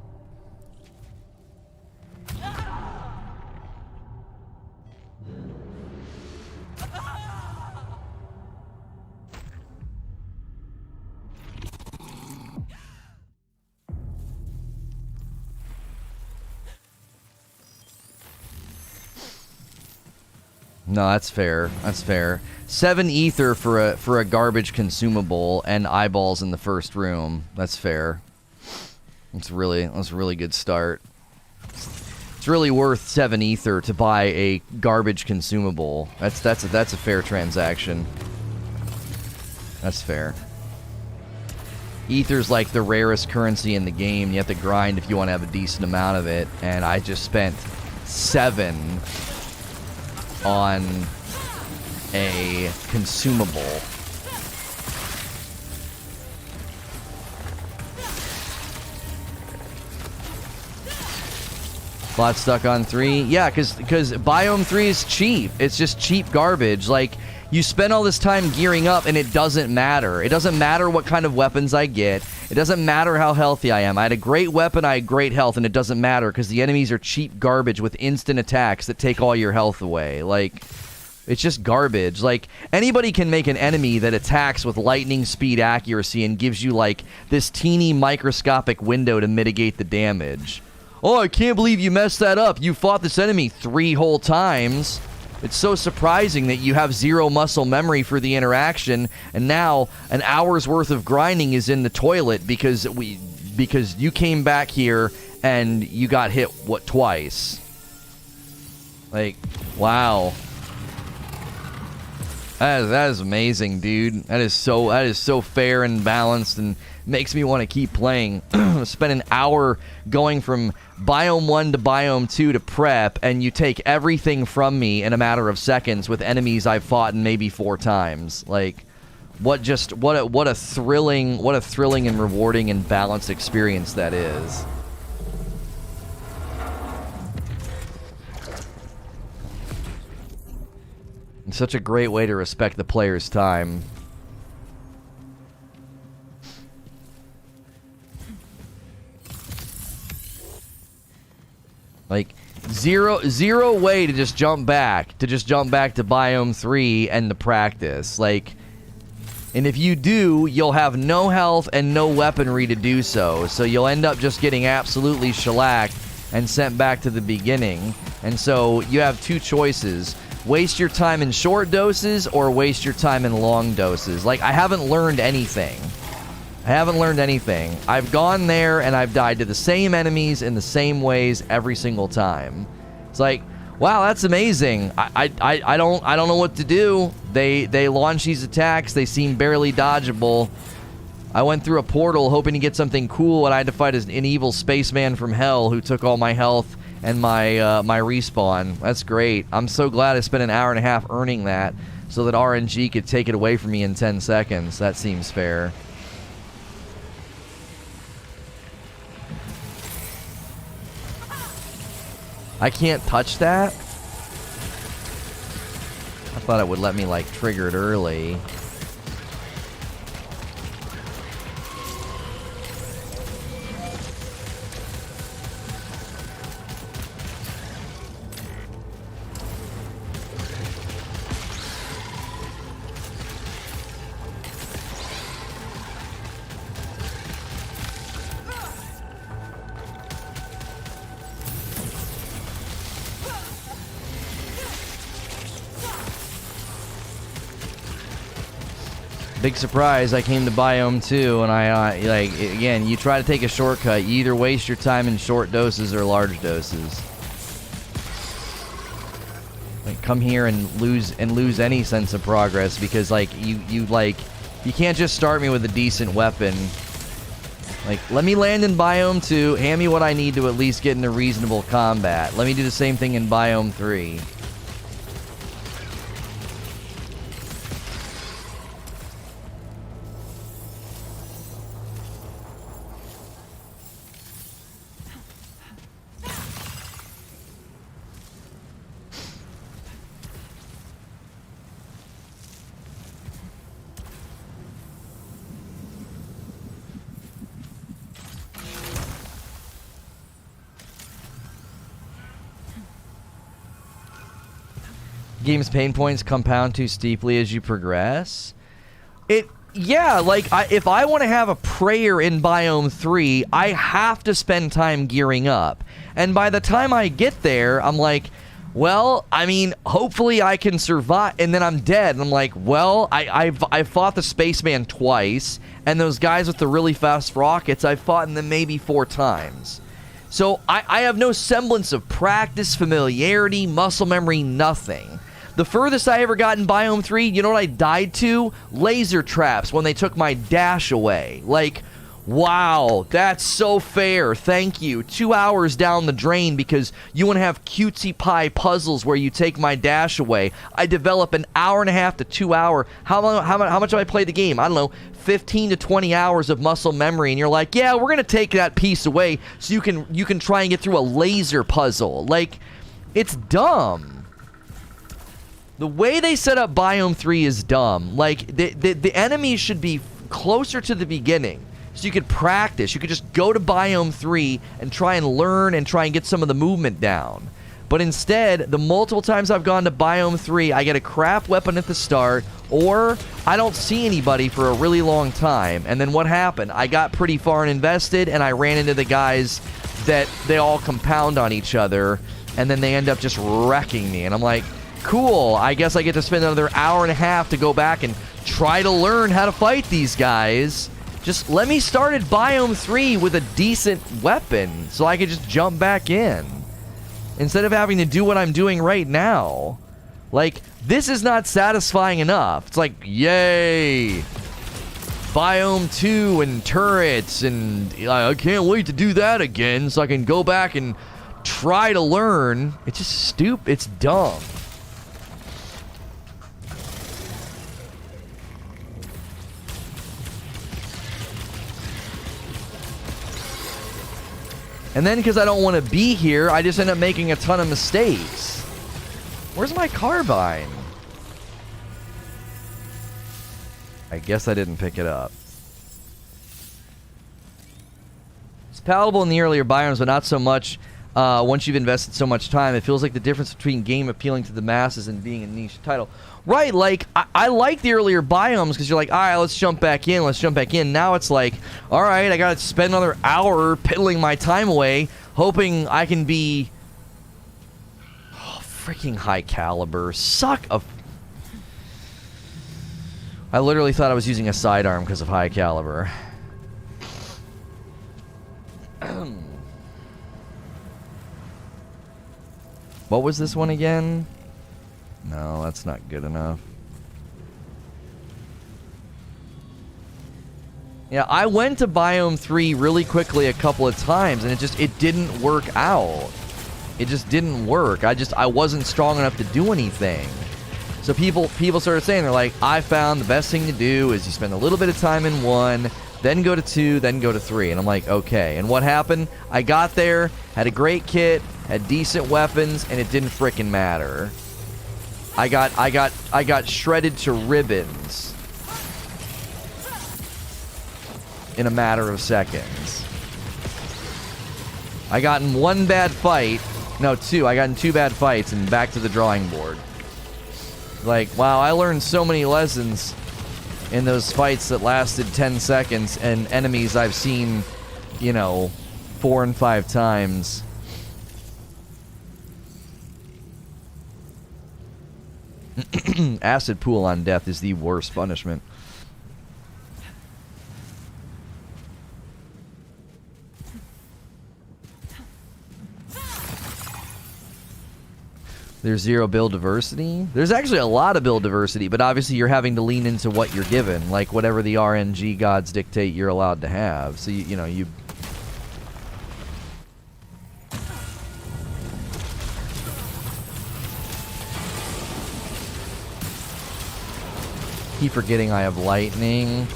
No, that's fair. That's fair. 7 ether for a garbage consumable and eyeballs in the first room. That's fair. That's a really good start. It's really worth 7 ether to buy a garbage consumable. That's a fair transaction. That's fair. Ether's like the rarest currency in the game. You have to grind if you want to have a decent amount of it, and I just spent 7 on a consumable. Bot stuck on 3. Yeah, because Biome 3 is cheap. It's just cheap garbage. Like, You spend all this time gearing up, and it doesn't matter. It doesn't matter what kind of weapons I get. It doesn't matter how healthy I am. I had a great weapon, I had great health, and it doesn't matter because the enemies are cheap garbage with instant attacks that take all your health away. Like, it's just garbage. Like, anybody can make an enemy that attacks with lightning speed accuracy and gives you, like, this teeny microscopic window to mitigate the damage. Oh, I can't believe you messed that up. You fought this enemy 3 whole times. It's so surprising that you have 0 muscle memory for the interaction, and now an hour's worth of grinding is in the toilet because you came back here and you got hit, what, twice? Like, wow. That is amazing, dude. That is so fair and balanced and makes me want to keep playing. Spend an hour going from Biome 1 to Biome 2 to prep, and you take everything from me in a matter of seconds with enemies I've fought in maybe 4 times. Like, what a thrilling and rewarding and balanced experience that is. It's such a great way to respect the player's time. Like, zero way to just jump back to Biome 3 and to practice. Like, and if you do, you'll have no health and no weaponry to do so. So you'll end up just getting absolutely shellacked and sent back to the beginning. And so you have 2 choices. Waste your time in short doses or waste your time in long doses. Like, I haven't learned anything. I've gone there and I've died to the same enemies in the same ways every single time. It's like, wow, that's amazing. I don't know what to do. They launch these attacks. They seem barely dodgeable. I went through a portal hoping to get something cool, and I had to fight an evil spaceman from hell who took all my health and my my respawn. That's great. I'm so glad I spent an hour and a half earning that so that RNG could take it away from me in 10 seconds. That seems fair. I can't touch that? I thought it would let me, like, trigger it early. Big surprise, I came to Biome 2, and I, like, again, you try to take a shortcut, you either waste your time in short doses or large doses. Like, come here and lose any sense of progress, because, like, you can't just start me with a decent weapon. Like, let me land in Biome 2, hand me what I need to at least get into reasonable combat. Let me do the same thing in Biome 3. Game's pain points compound too steeply as you progress. Yeah, like, if I want to have a prayer in Biome 3, I have to spend time gearing up. And by the time I get there, I'm like, well, I mean, hopefully I can survive. And then I'm dead. And I'm like, well, I've fought the spaceman twice. And those guys with the really fast rockets, I've fought them maybe 4 times. So I have no semblance of practice, familiarity, muscle memory, nothing. The furthest I ever got in Biome 3, you know what I died to? Laser traps when they took my dash away. Like, wow, that's so fair. Thank you. 2 hours down the drain because you want to have cutesy pie puzzles where you take my dash away. I develop an hour and a half to 2 hour. How much have I played the game? I don't know, 15 to 20 hours of muscle memory, and you're like, yeah, we're gonna take that piece away so you can try and get through a laser puzzle. Like, it's dumb. The way they set up Biome 3 is dumb. Like, the enemies should be closer to the beginning. So you could practice. You could just go to Biome 3 and try and learn and try and get some of the movement down. But instead, the multiple times I've gone to Biome 3, I get a crap weapon at the start, or I don't see anybody for a really long time. And then what happened? I got pretty far and invested, and I ran into the guys that they all compound on each other, and then they end up just wrecking me. And I'm like, cool, I guess I get to spend another hour and a half to go back and try to learn how to fight these guys. Just let me start at Biome 3 with a decent weapon so I could just jump back in. Instead of having to do what I'm doing right now. Like, this is not satisfying enough. It's like, yay! Biome 2 and turrets, and I can't wait to do that again so I can go back and try to learn. It's just stupid. It's dumb. And then, because I don't want to be here, I just end up making a ton of mistakes. Where's my carbine? I guess I didn't pick it up. It's palatable in the earlier biomes, but not so much once you've invested so much time. It feels like the difference between game appealing to the masses and being a niche title. Right, like, I like the earlier biomes because you're like, all right, let's jump back in, let's jump back in. Now it's like, all right, I got to spend another hour piddling my time away, hoping I can be... Oh, freaking high caliber. Suck of... I literally thought I was using a sidearm because of high caliber. What was this one again? No, that's not good enough. Yeah, I went to Biome 3 really quickly a couple of times, and it didn't work out. It just didn't work. I wasn't strong enough to do anything. So people started saying, they're like, I found the best thing to do is you spend a little bit of time in 1, then go to 2, then go to 3. And I'm like, okay. And what happened? I got there, had a great kit, had decent weapons, and it didn't frickin' matter. I got shredded to ribbons in a matter of seconds. I got in 1 bad fight. No, 2. I got in 2 bad fights and back to the drawing board. Like, wow, I learned so many lessons in those fights that lasted 10 seconds and enemies I've seen, you know, 4 and 5 times. Acid pool on death is the worst punishment. There's 0 build diversity. There's actually a lot of build diversity, but obviously you're having to lean into what you're given, like whatever the RNG gods dictate you're allowed to have. So you know you. Keep forgetting I have lightning.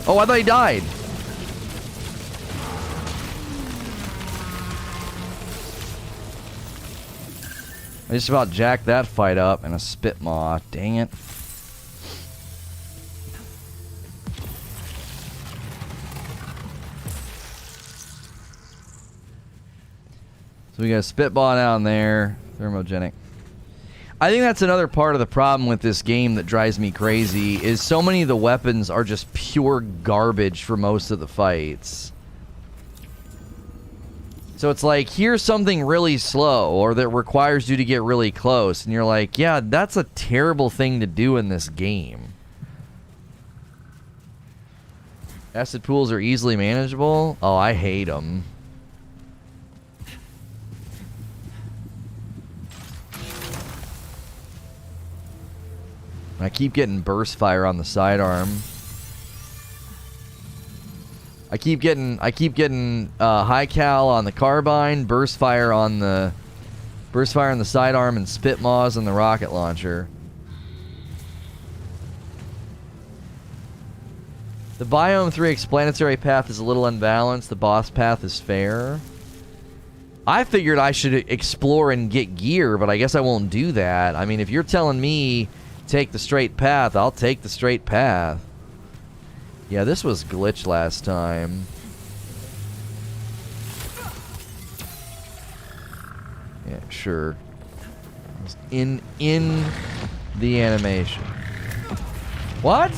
Oh, I thought he died. I just about jacked that fight up in a spit maw. Dang it. So we got a spitball down there. Thermogenic. I think that's another part of the problem with this game that drives me crazy, is so many of the weapons are just pure garbage for most of the fights. So it's like, here's something really slow, or that requires you to get really close, and you're like, yeah, that's a terrible thing to do in this game. Acid pools are easily manageable? Oh, I hate them. I keep getting burst fire on the sidearm. I keep getting high cal on the carbine, burst fire on the Burst fire on the sidearm and spit maws on the rocket launcher. The Biome 3 explanatory path is a little unbalanced. The boss path is fair. I figured I should explore and get gear, but I guess I won't do that. I mean, if you're telling me take the straight path, I'll take the straight path. Yeah, this was glitched last time. Yeah, sure. In the animation. What?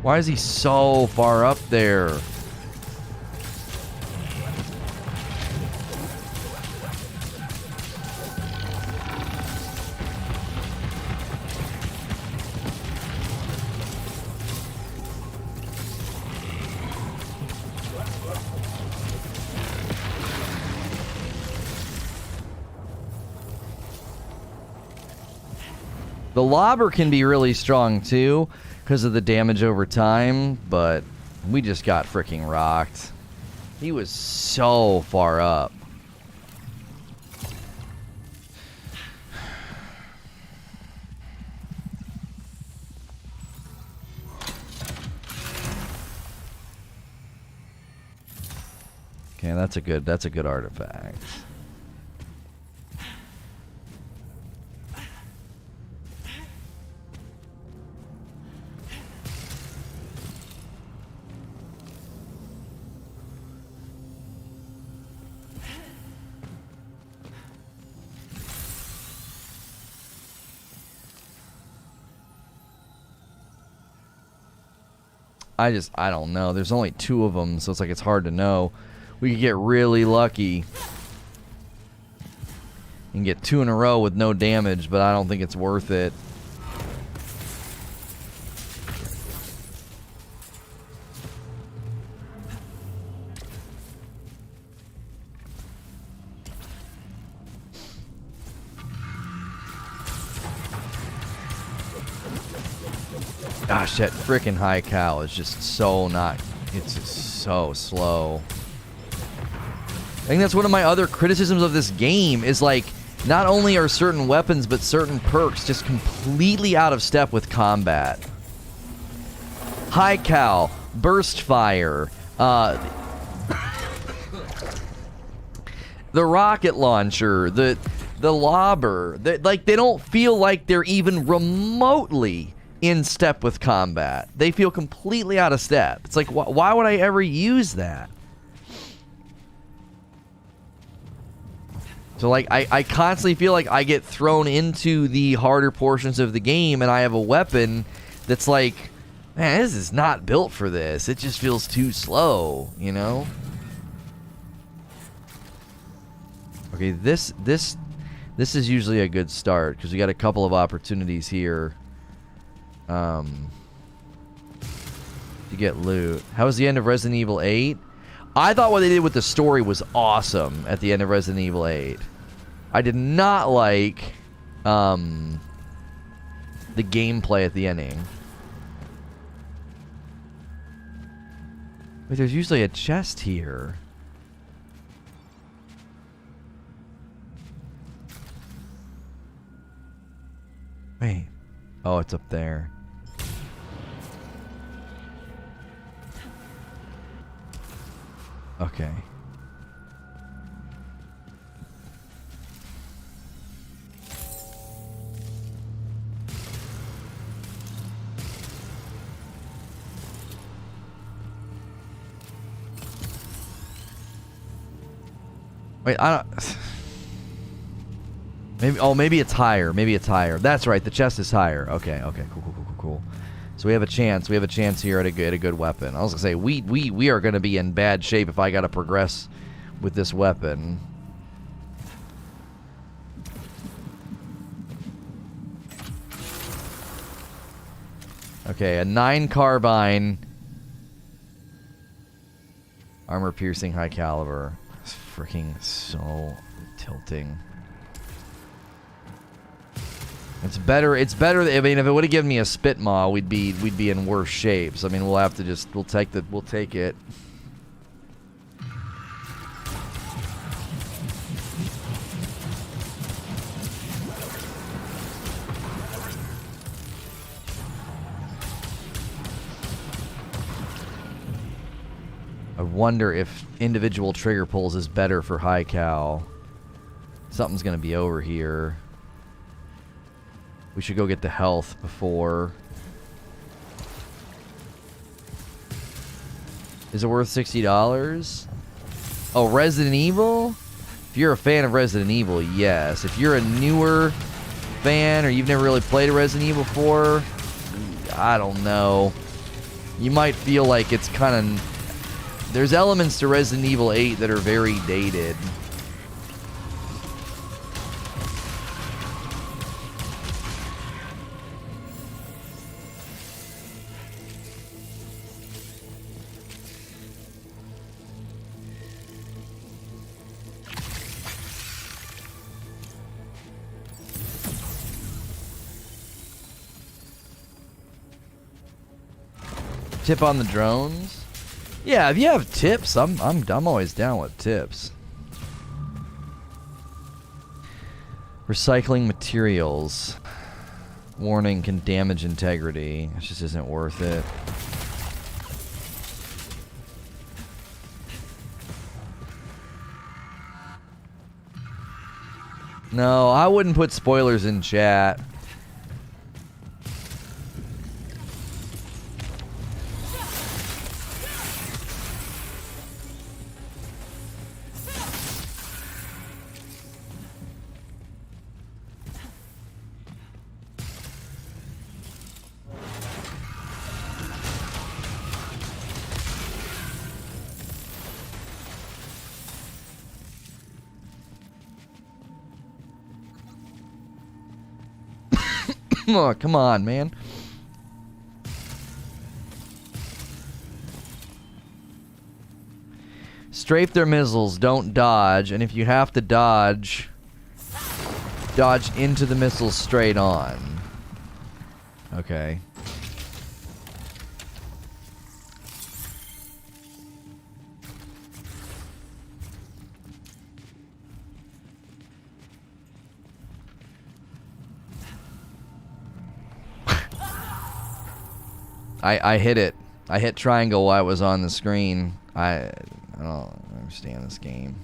Why is he so far up there? The lobber can be really strong too because of the damage over time, but we just got freaking rocked. He was so far up. Okay, that's a good artifact. I don't know. There's only 2 of them, so it's like it's hard to know. We could get really lucky and get 2 in a row with no damage, but I don't think it's worth it. Gosh, that frickin' high cow is just so not... It's just so slow. I think that's one of my other criticisms of this game is, like, not only are certain weapons, but certain perks just completely out of step with combat. High cow, burst fire, the rocket launcher, the lobber. Like, they don't feel like they're even remotely in step with combat. They feel completely out of step. It's like, why would I ever use that? So, like, I constantly feel like I get thrown into the harder portions of the game, and I have a weapon that's like, man, this is not built for this. It just feels too slow, you know? Okay, this is usually a good start, because we got a couple of opportunities here to get loot. How was the end of Resident Evil 8? I thought what they did with the story was awesome at the end of Resident Evil 8. I did not like the gameplay at the ending. Wait, there's usually a chest here. Wait. Oh, it's up there. Okay. Wait, I don't... Maybe, oh, maybe it's higher. Maybe it's higher. That's right. The chest is higher. Okay, okay, cool. So we have a chance. We have a chance here at a good weapon. I was gonna say we are gonna be in bad shape if I gotta progress with this weapon. Okay, a 9 carbine, armor piercing, high caliber. It's freaking so tilting. It's better. I mean, if it would have given me a spit maw, we'd be in worse shape. So I mean, we'll have to just we'll take it. I wonder if individual trigger pulls is better for high cal. Something's gonna be over here. We should go get the health before. Is it worth $60? Oh, Resident Evil? If you're a fan of Resident Evil, yes. If you're a newer fan or you've never really played a Resident Evil before, I don't know. You might feel like it's kind of... There's elements to Resident Evil 8 that are very dated. Tip on the drones? Yeah, if you have tips, I'm always down with tips. Recycling materials. Warning, can damage integrity. It just isn't worth it. No, I wouldn't put spoilers in chat. Oh, come on, man. Strafe their missiles, don't dodge, and if you have to dodge, dodge into the missiles straight on. Okay. I hit it. I hit triangle while it was on the screen. I don't understand this game.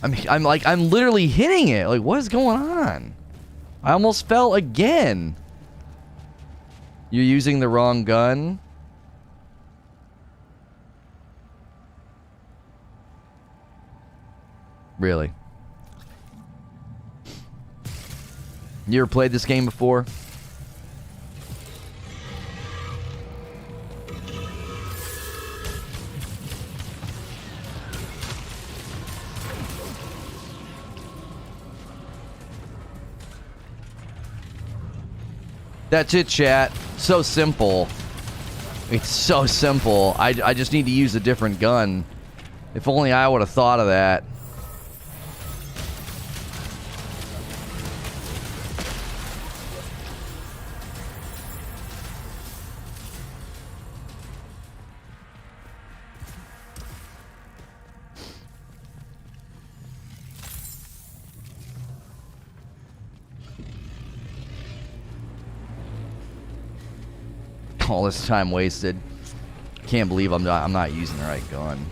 I'm literally hitting it. Like, what is going on? I almost fell again. You're using the wrong gun? Really? You ever played this game before? That's it, chat. So simple. It's so simple. I just need to use a different gun. If only I would have thought of that. All this time wasted. Can't believe I'm not using the right gun.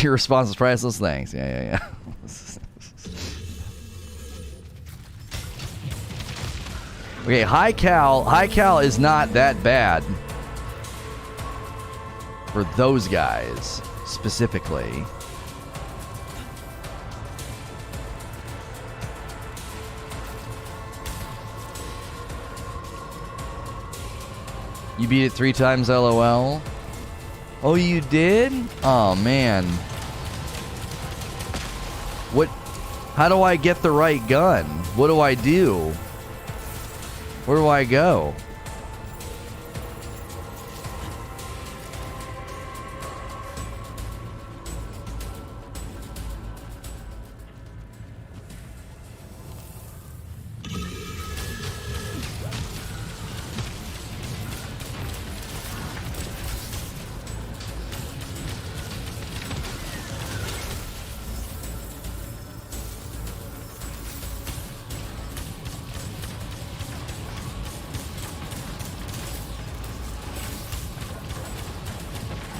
Your response is priceless. Thanks. Yeah. Okay, high cal is not that bad for those guys specifically. You beat it 3 times, LOL. Oh, you did? Oh man. What? How do I get the right gun? What do I do? Where do I go?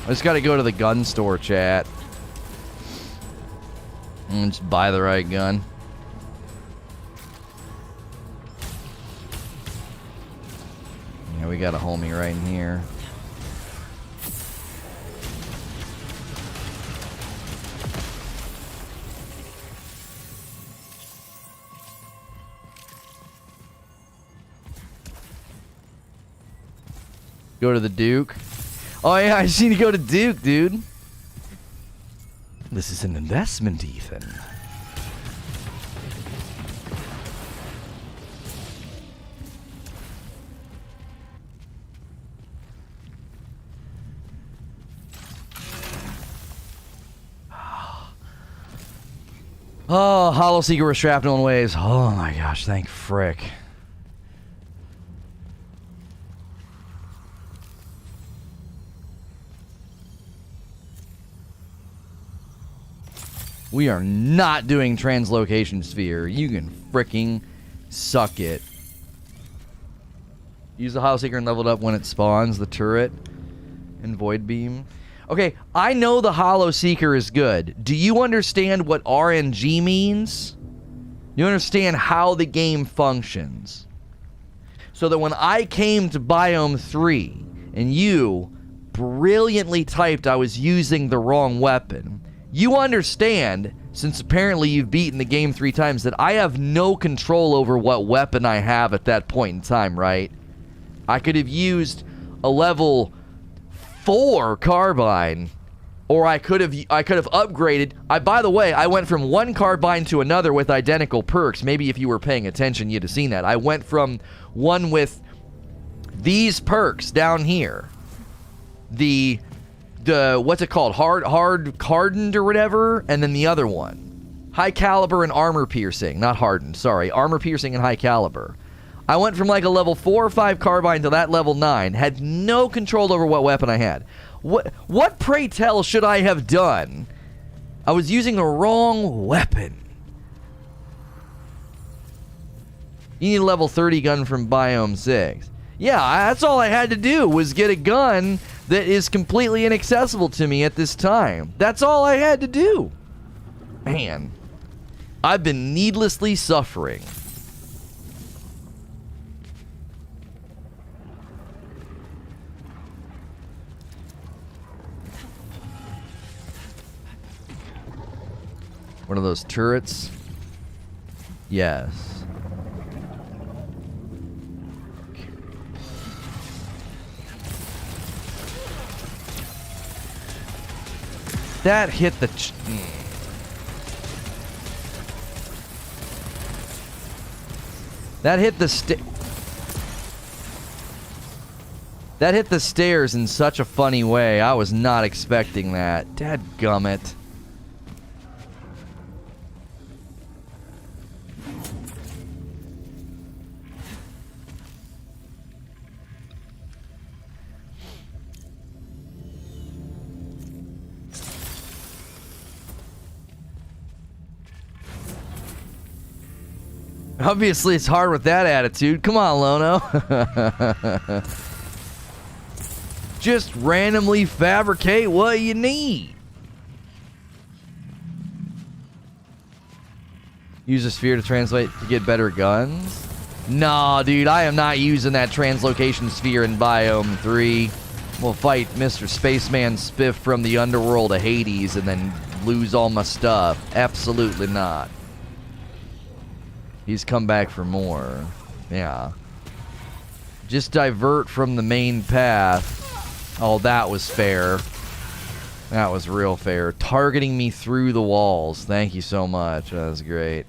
just got to go to the gun store, chat. And just buy the right gun. Yeah, we got a homie right in here. Go to the Duke. Oh yeah, I just need to go to Duke, dude. This is an investment, Ethan. Oh, Hollow Seeker with shrapnel and waves. Oh my gosh, thank frick. We are not doing translocation sphere. You can fricking suck it. Use the Hollow Seeker and level it up when it spawns, the turret and Void Beam. Okay, I know the Hollow Seeker is good. Do you understand what RNG means? You understand how the game functions? So that when I came to Biome 3 and you brilliantly typed I was using the wrong weapon, you understand, since apparently you've beaten the game 3 times, that I have no control over what weapon I have at that point in time, right? I could have used a level 4 carbine, or I could have upgraded. By the way, I went from one carbine to another with identical perks. Maybe if you were paying attention, you'd have seen that. I went from one with these perks down here. The what's it called? Hardened or whatever, and then the other one. High caliber and armor piercing. Not hardened, sorry. Armor piercing and high caliber. I went from like a level 4 or 5 carbine to that level 9. Had no control over what weapon I had. What pray tell should I have done? I was using the wrong weapon. You need a level 30 gun from Biome 6. Yeah, that's all I had to do was get a gun that is completely inaccessible to me at this time. That's all I had to do. Man, I've been needlessly suffering. One of those turrets? Yes. That hit the... That hit the That hit the stairs in such a funny way. I was not expecting that. Dadgummit. Obviously, it's hard with that attitude. Come on, Lono. Just randomly fabricate what you need. Use a sphere to translate to get better guns? Nah, dude, I am not using that translocation sphere in Biome 3. We'll fight Mr. Spaceman Spiff from the underworld of Hades and then lose all my stuff. Absolutely not. He's come back for more. Yeah. Just divert from the main path. Oh, that was fair. That was real fair. Targeting me through the walls. Thank you so much. That was great.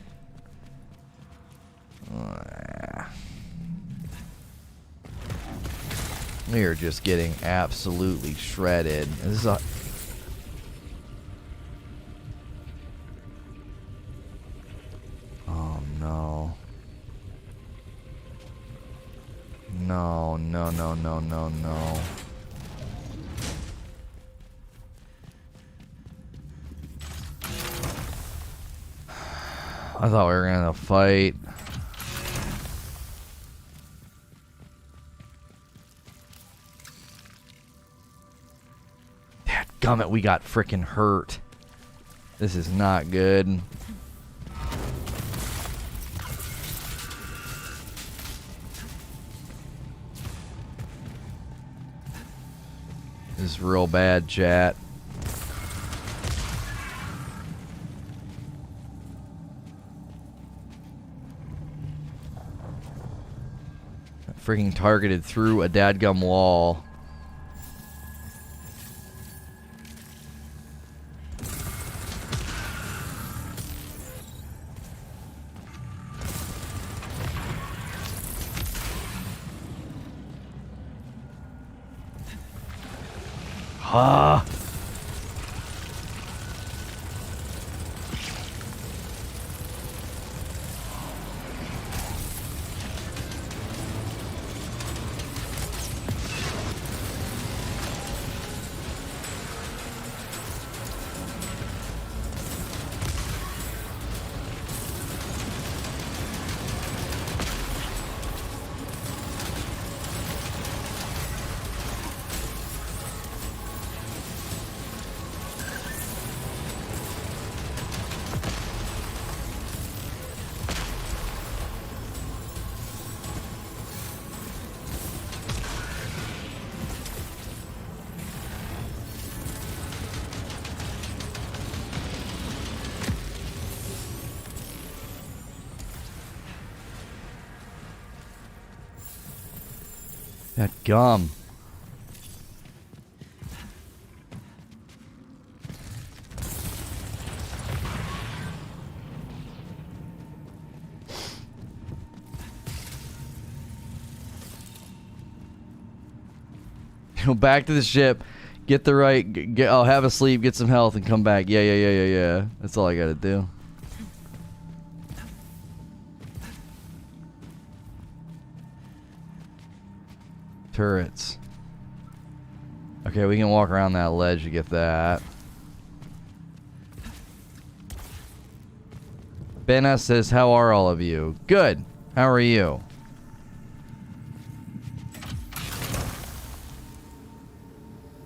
We are just getting absolutely shredded. This is a... Oh, no. No, no, no, no, no, no. I thought we were gonna fight. Dadgummit, we got frickin' hurt. This is not good. This is real bad, chat. Freaking targeted through a dadgum wall. Ah. That gum. Go back to the ship. Get the right. I'll have a sleep. Get some health and come back. Yeah. That's all I gotta do. Turrets. Okay, we can walk around that ledge to get that. Benna says, how are all of you? Good. How are you?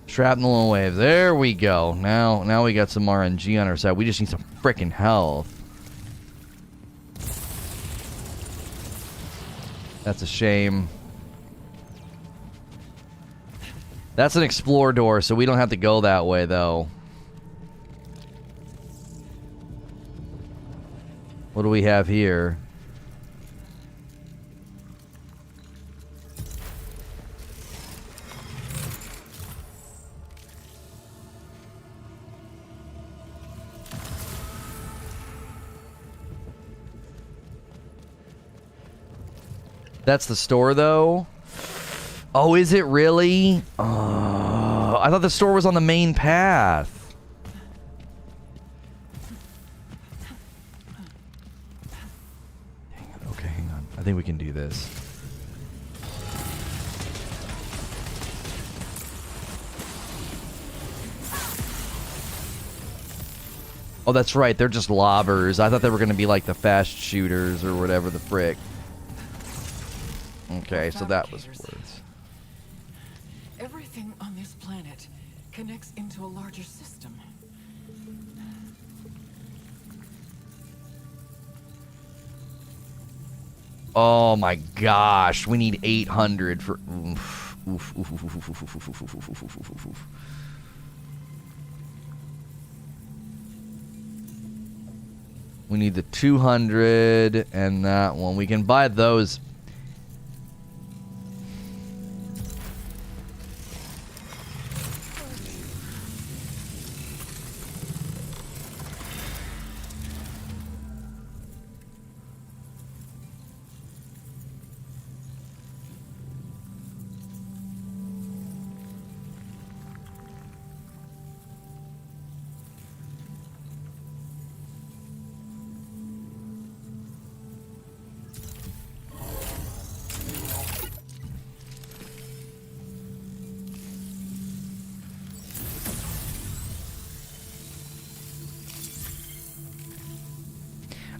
Shrapnel and waves. There we go. Now we got some RNG on our side. We just need some frickin' health. That's a shame. That's an explore door, so we don't have to go that way, though. What do we have here? That's the store, though? Oh, is it really? I thought the store was on the main path. Okay, hang on. I think we can do this. Oh, that's right. They're just lobbers. I thought they were going to be like the fast shooters or whatever the frick. Okay, so that was worse. Everything on this planet connects into a larger system. Oh my gosh, we need 800 for... We need the 200 and that one. We can buy those...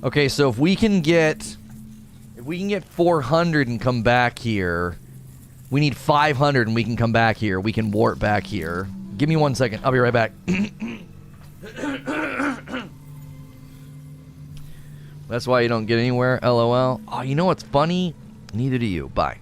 Okay, so if we can get 400 and come back here, we need 500 and we can come back here. We can warp back here. Give me 1 second. I'll be right back. That's why you don't get anywhere, LOL. Oh, you know what's funny? Neither do you. Bye.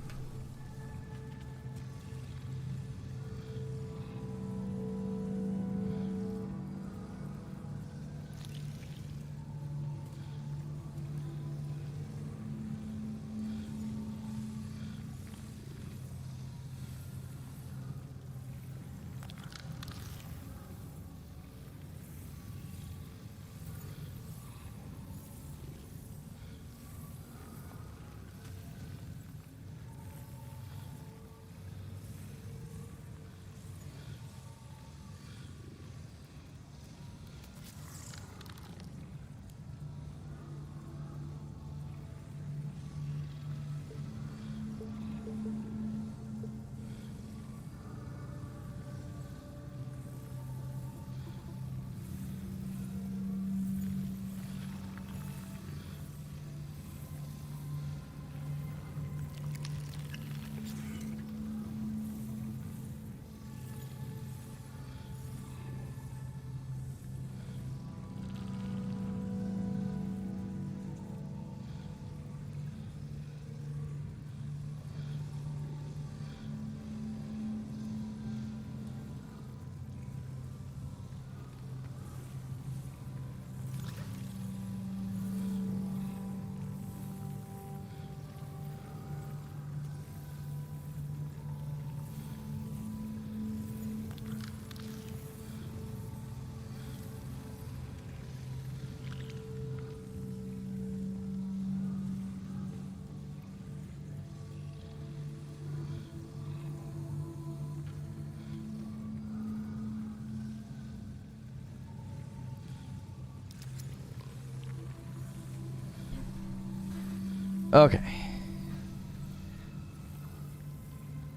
Okay.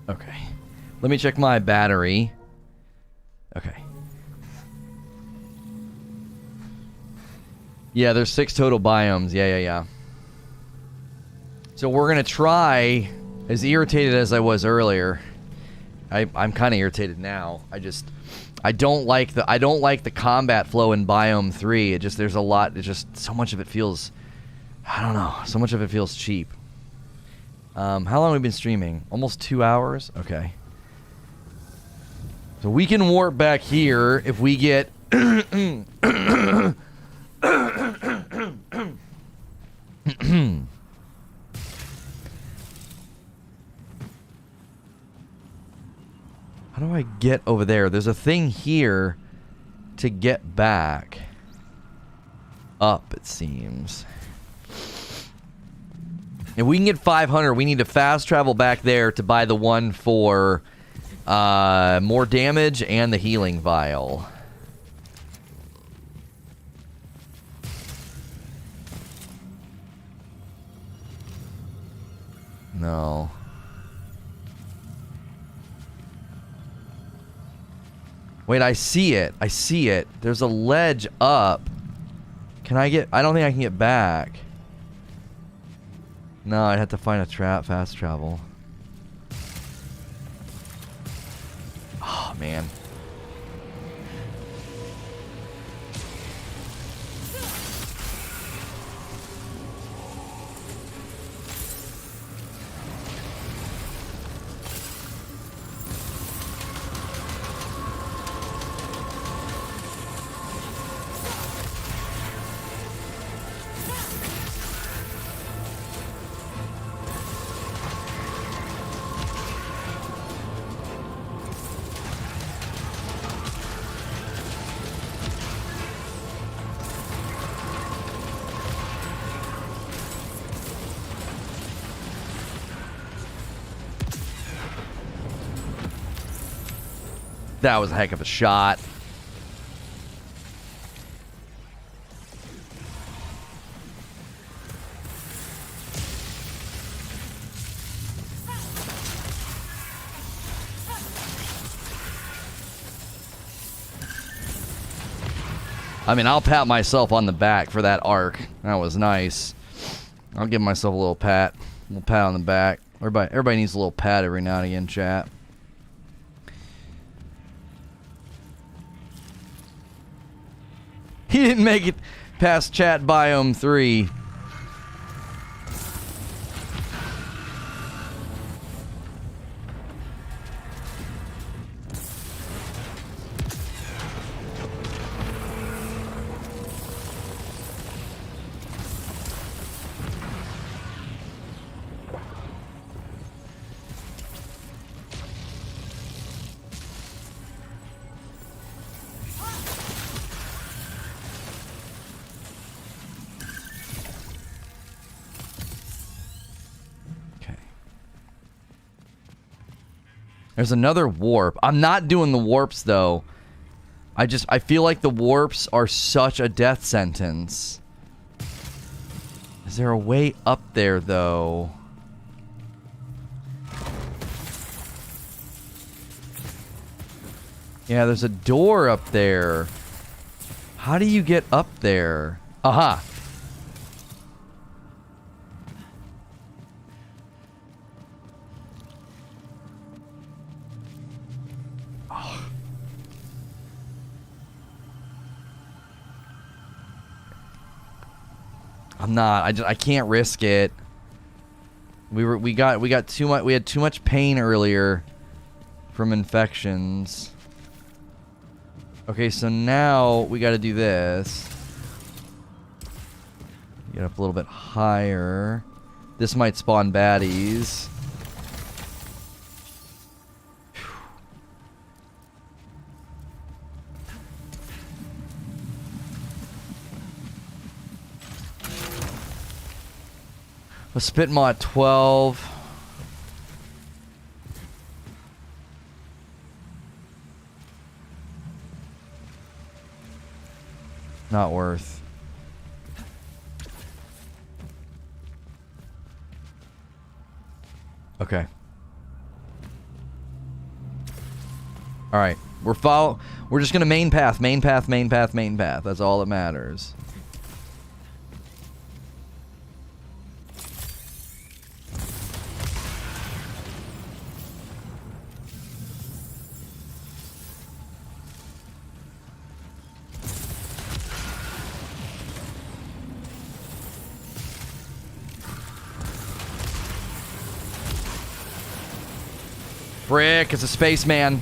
Okay. Let me check my battery. Okay. Yeah, there's 6 total biomes. Yeah. So we're gonna try, as irritated as I was earlier, I'm kind of irritated now. I don't like the combat flow in Biome 3. There's a lot. So much of it feels, I don't know. So much of it feels cheap. How long have we been streaming? Almost 2 hours? Okay. So we can warp back here if we get... How do I get over there? There's a thing here to get back. Up, it seems. If we can get 500, we need to fast travel back there to buy the one for more damage and the healing vial. No. Wait, I see it. I see it. There's a ledge up. Can I get... I don't think I can get back. No, I'd have to find a fast travel. Oh, man. That was a heck of a shot. I mean, I'll pat myself on the back for that arc. That was nice. I'll give myself a little pat. A little pat on the back. Everybody needs a little pat every now and again, chat. He didn't make it past chat biome 3. There's another warp. I'm not doing the warps, though. I feel like the warps are such a death sentence. Is there a way up there, though? Yeah, there's a door up there. How do you get up there? Aha! I'm not. I can't risk it. We had too much pain earlier from infections. Okay, so now we got to do this. Get up a little bit higher. This might spawn baddies. A spit mod 12. Not worth. Okay. All right. We're just gonna main path. That's all that matters. Frick, it's a spaceman.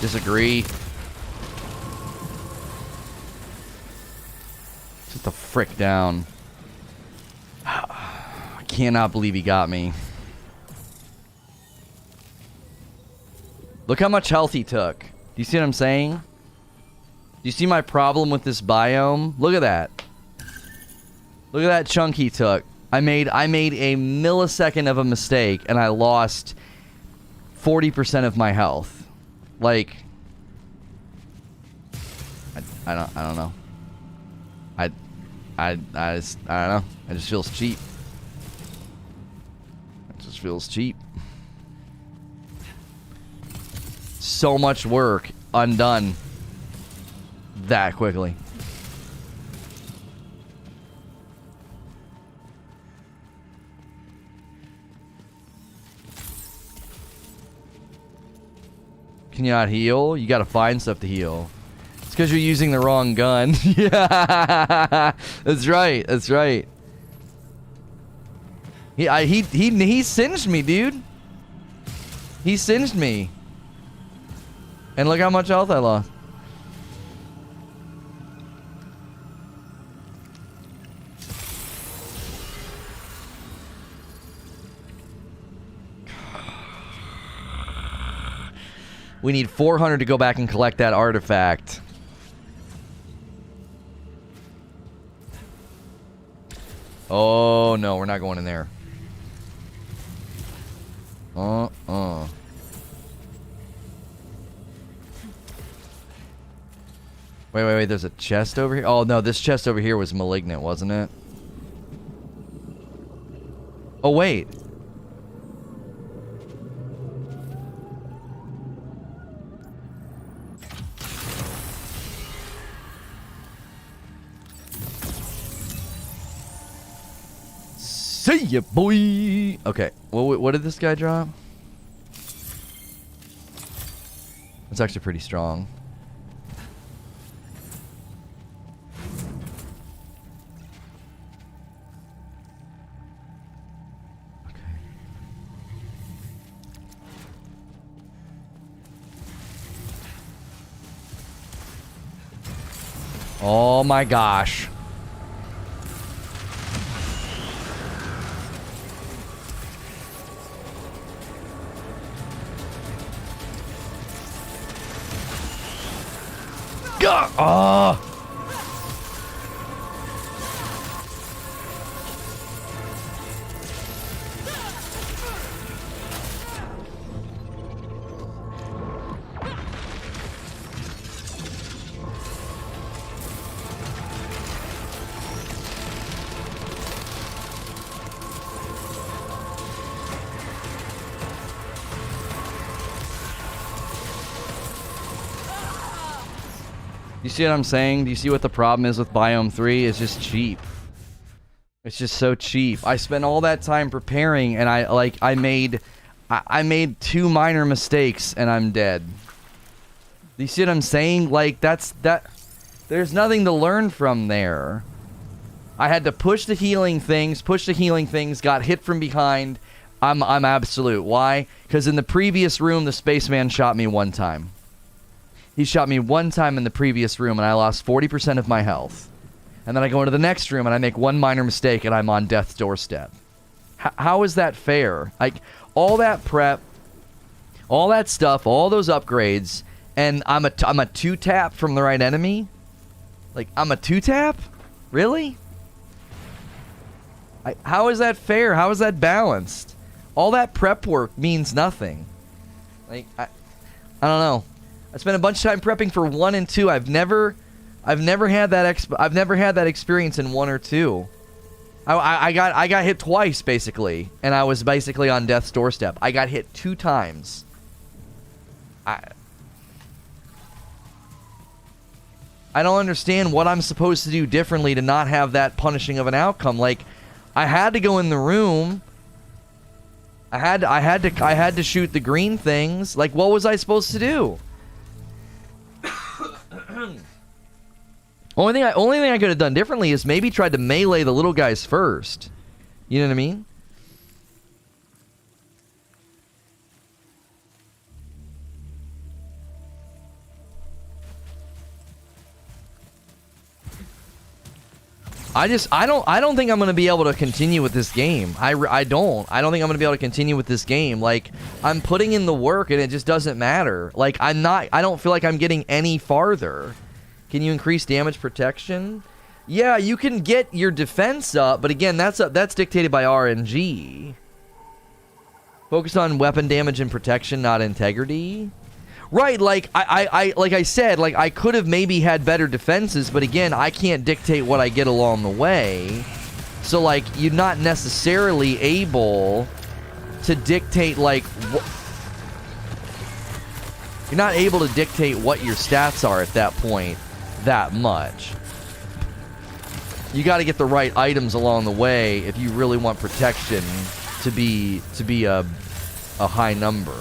Disagree. Sit the frick down. I cannot believe he got me. Look how much health he took. Do you see what I'm saying? Do you see my problem with this biome? Look at that. Look at that chunk he took. I made a millisecond of a mistake and I lost 40% of my health. Like, I don't know. I don't know. It just feels cheap. It just feels cheap. So much work undone that quickly. Can you not heal? You gotta find stuff to heal. It's because you're using the wrong gun. Yeah, that's right. That's right. He singed me, dude. He singed me. And look how much health I lost. We need 400 to go back and collect that artifact. Oh, no, we're not going in there. Wait, there's a chest over here? Oh, no, this chest over here was malignant, wasn't it? Oh, wait. See ya, boy! Okay, what did this guy drop? It's actually pretty strong. Oh my gosh. Gah! Oh. You see what I'm saying? Do you see what the problem is with Biome 3? It's just cheap. It's just so cheap. I spent all that time preparing, and I made 2 minor mistakes, and I'm dead. Do you see what I'm saying? Like, there's nothing to learn from there. I had to push the healing things, got hit from behind. I'm absolute. Why? Because in the previous room, the spaceman shot me 1 time. He shot me 1 time in the previous room, and I lost 40% of my health. And then I go into the next room, and I make 1 minor mistake, and I'm on death's doorstep. How is that fair? Like, all that prep, all that stuff, all those upgrades, and I'm a 2-tap from the right enemy? Like, I'm a 2-tap? Really? How is that fair? How is that balanced? All that prep work means nothing. Like, I don't know. I spent a bunch of time prepping for 1 and 2. I've never had that experience in 1 or 2. I got hit twice basically, and I was basically on death's doorstep. I got hit 2 times. I don't understand what I'm supposed to do differently to not have that punishing of an outcome. Like, I had to go in the room. I had to shoot the green things. Like, what was I supposed to do? Only thing I could have done differently is maybe tried to melee the little guys first. You know what I mean? I don't think I'm going to be able to continue with this game. I don't think I'm going to be able to continue with this game. Like, I'm putting in the work and it just doesn't matter. Like, I don't feel like I'm getting any farther. Can you increase damage protection? Yeah, you can get your defense up, but again, that's dictated by RNG. Focus on weapon damage and protection, not integrity. Right, like I said, like, I could have maybe had better defenses, but again, I can't dictate what I get along the way. So, like, you're not necessarily able to dictate, like, you're not able to dictate what your stats are at that point that much. You got to get the right items along the way if you really want protection to be a high number.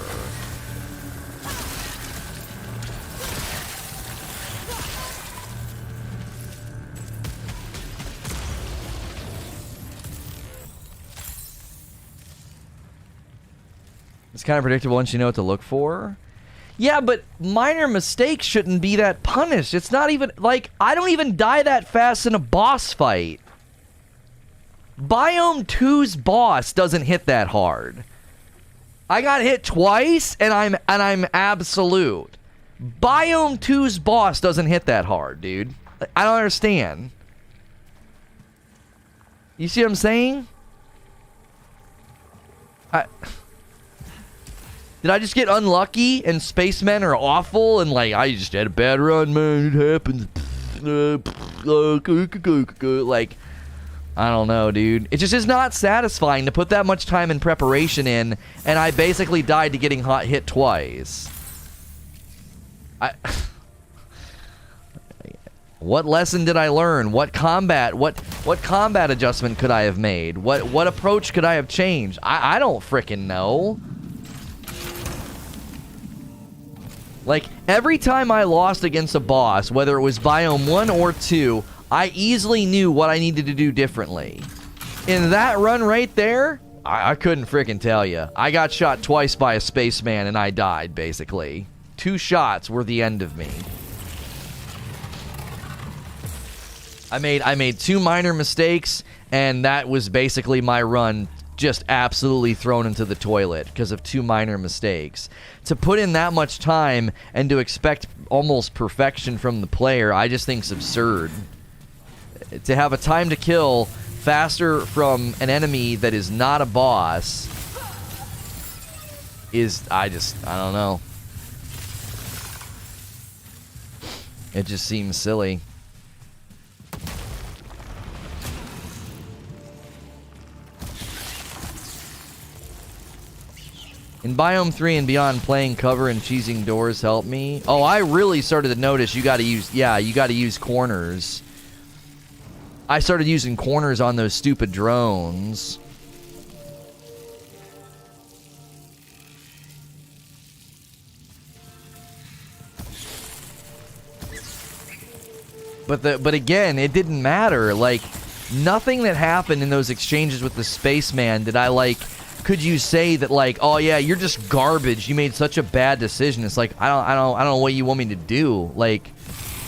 It's kind of predictable once you know what to look for. Yeah, but minor mistakes shouldn't be that punished. It's not even, like, I don't even die that fast in a boss fight. Biome 2's boss doesn't hit that hard. I got hit twice, and I'm absolute. Biome 2's boss doesn't hit that hard, dude. I don't understand. You see what I'm saying? Did I just get unlucky and spacemen are awful and, like, I just had a bad run, man, it happens. like, I don't know, dude. It just is not satisfying to put that much time and preparation in, and I basically died to getting hit twice. What lesson did I learn? What combat adjustment could I have made? What approach could I have changed? I don't frickin' know. Like, every time I lost against a boss, whether it was Biome 1 or 2, I easily knew what I needed to do differently. In that run right there, I couldn't frickin' tell you. I got shot twice by a spaceman and I died, basically. 2 shots were the end of me. I made 2 minor mistakes, and that was basically my run just absolutely thrown into the toilet because of 2 minor mistakes. To put in that much time and to expect almost perfection from the player, I just think is absurd. To have a time to kill faster from an enemy that is not a boss is, I don't know. It just seems silly. In Biome 3 and beyond, playing cover and cheesing doors helped me. Oh, I really started to notice you gotta use corners. I started using corners on those stupid drones. But again, it didn't matter. Like, nothing that happened in those exchanges with the spaceman did I like. Could you say that, like, oh yeah, you're just garbage, you made such a bad decision? It's like, I don't know what you want me to do. Like,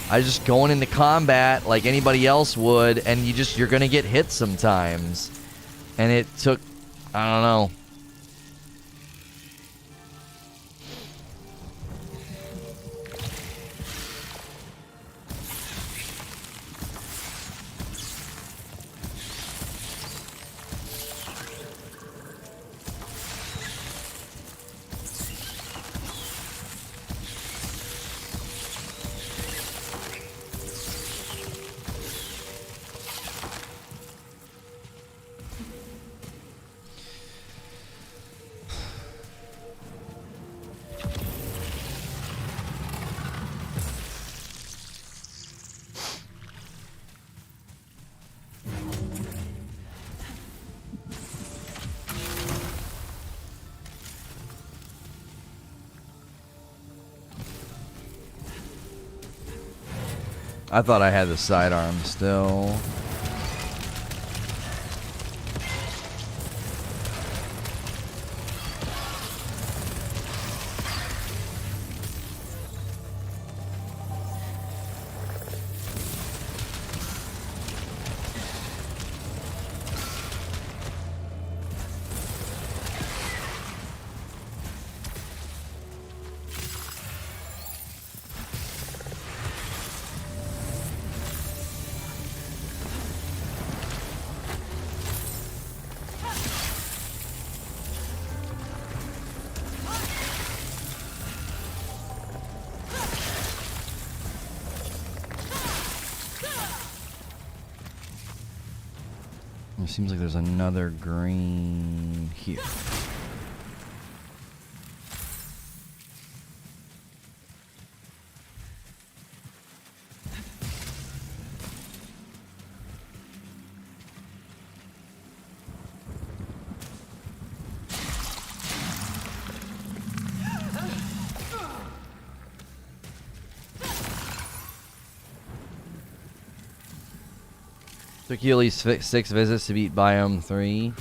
I was just going into combat like anybody else would, and you're gonna get hit sometimes. And it took, I don't know. I thought I had the sidearm still. It seems like there's another green here. Took you at least 6 visits to beat Biome 3.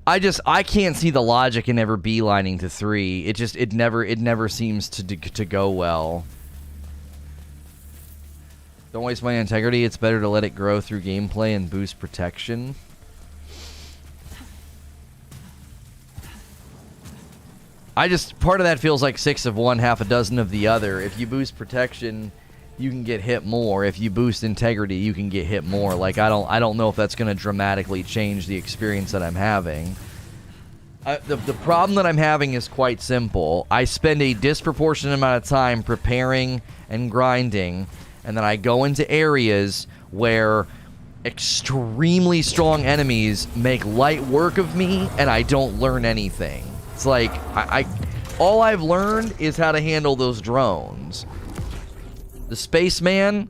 I can't see the logic in ever beelining to 3. It never seems to go well. Don't waste my integrity. It's better to let it grow through gameplay and boost protection. Part of that feels like 6 of one, half a dozen of the other. If you boost protection, you can get hit more. If you boost integrity, you can get hit more. Like, I don't know if that's going to dramatically change the experience that I'm having. The problem that I'm having is quite simple. I spend a disproportionate amount of time preparing and grinding, and then I go into areas where extremely strong enemies make light work of me, and I don't learn anything. It's like, all I've learned is how to handle those drones. The spaceman,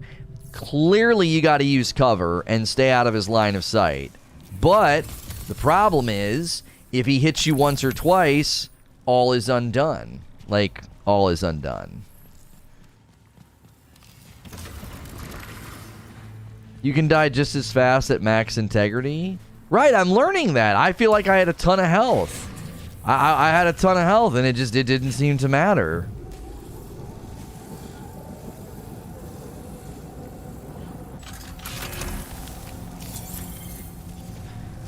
clearly you got to use cover and stay out of his line of sight. But the problem is, if he hits you once or twice, all is undone. Like, all is undone. You can die just as fast at max integrity? Right, I'm learning that. I feel like I had a ton of health. I had a ton of health, and it didn't seem to matter.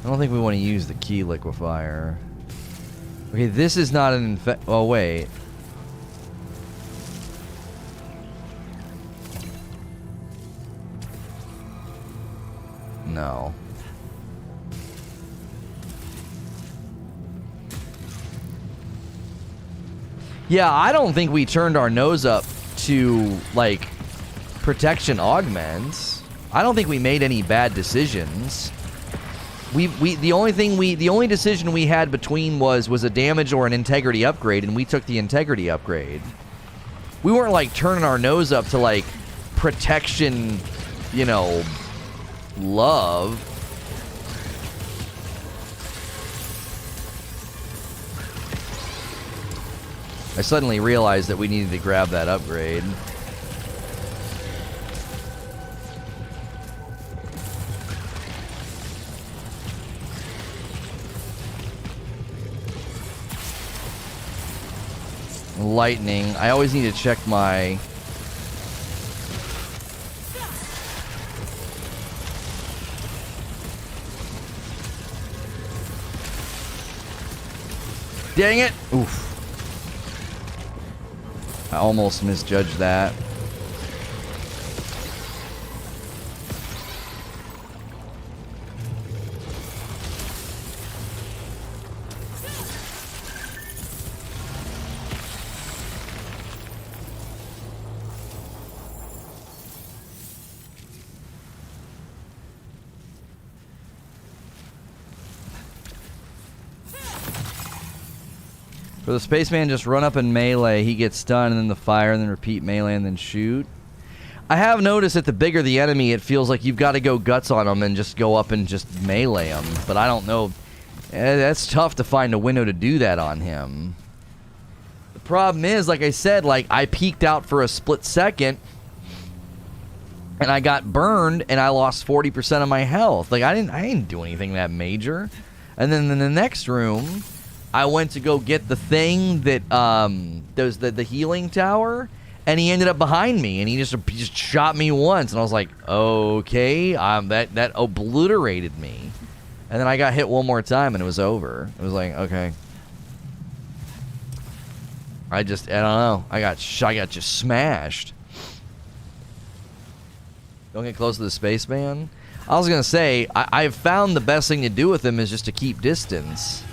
I don't think we want to use the key liquefier. Okay, this is not an oh, wait. No. Yeah, I don't think we turned our nose up to, like, protection augments. I don't think we made any bad decisions. The only decision we had between was a damage or an integrity upgrade, and we took the integrity upgrade. We weren't like turning our nose up to like protection, you know, love. I suddenly realized that we needed to grab that upgrade. Lightning. I always need to check my... Dang it! Oof. I almost misjudged that. For the spaceman, just run up and melee. He gets stunned, and then the fire, and then repeat melee, and then shoot. I have noticed that the bigger the enemy, it feels like you've got to go guts on them and just go up and just melee them. But I don't know. That's tough to find a window to do that on him. The problem is, like I said, like I peeked out for a split second, and I got burned, and I lost 40% of my health. Like I didn't do anything that major. And then in the next room, I went to go get the thing that there's the healing tower, and he ended up behind me, and he just shot me once, and I was like, okay, that obliterated me, and then I got hit one more time, and it was over. It was like, okay, I don't know, I got just smashed. Don't get close to the spaceman. I was gonna say I've found the best thing to do with him is just to keep distance.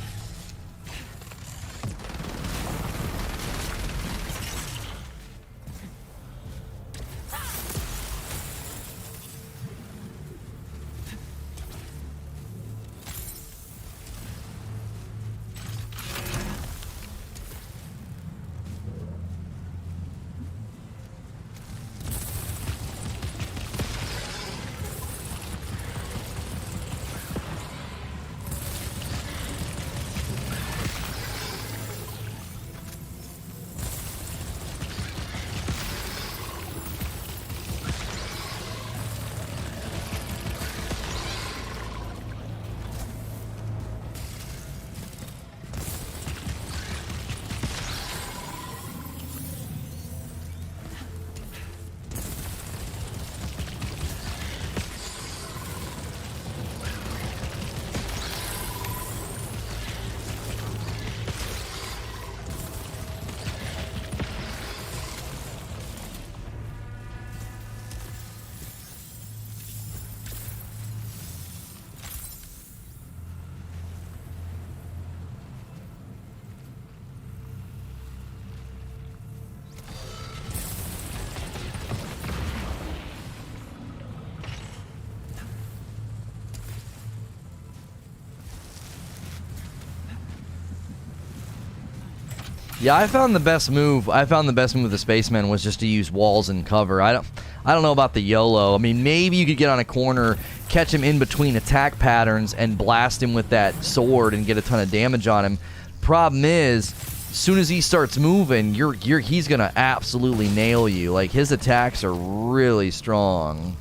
Yeah, I found the best move. With the spaceman was just to use walls and cover. I don't know about the YOLO. I mean, maybe you could get on a corner, catch him in between attack patterns, and blast him with that sword and get a ton of damage on him. Problem is, as soon as he starts moving, he's gonna absolutely nail you. Like, his attacks are really strong.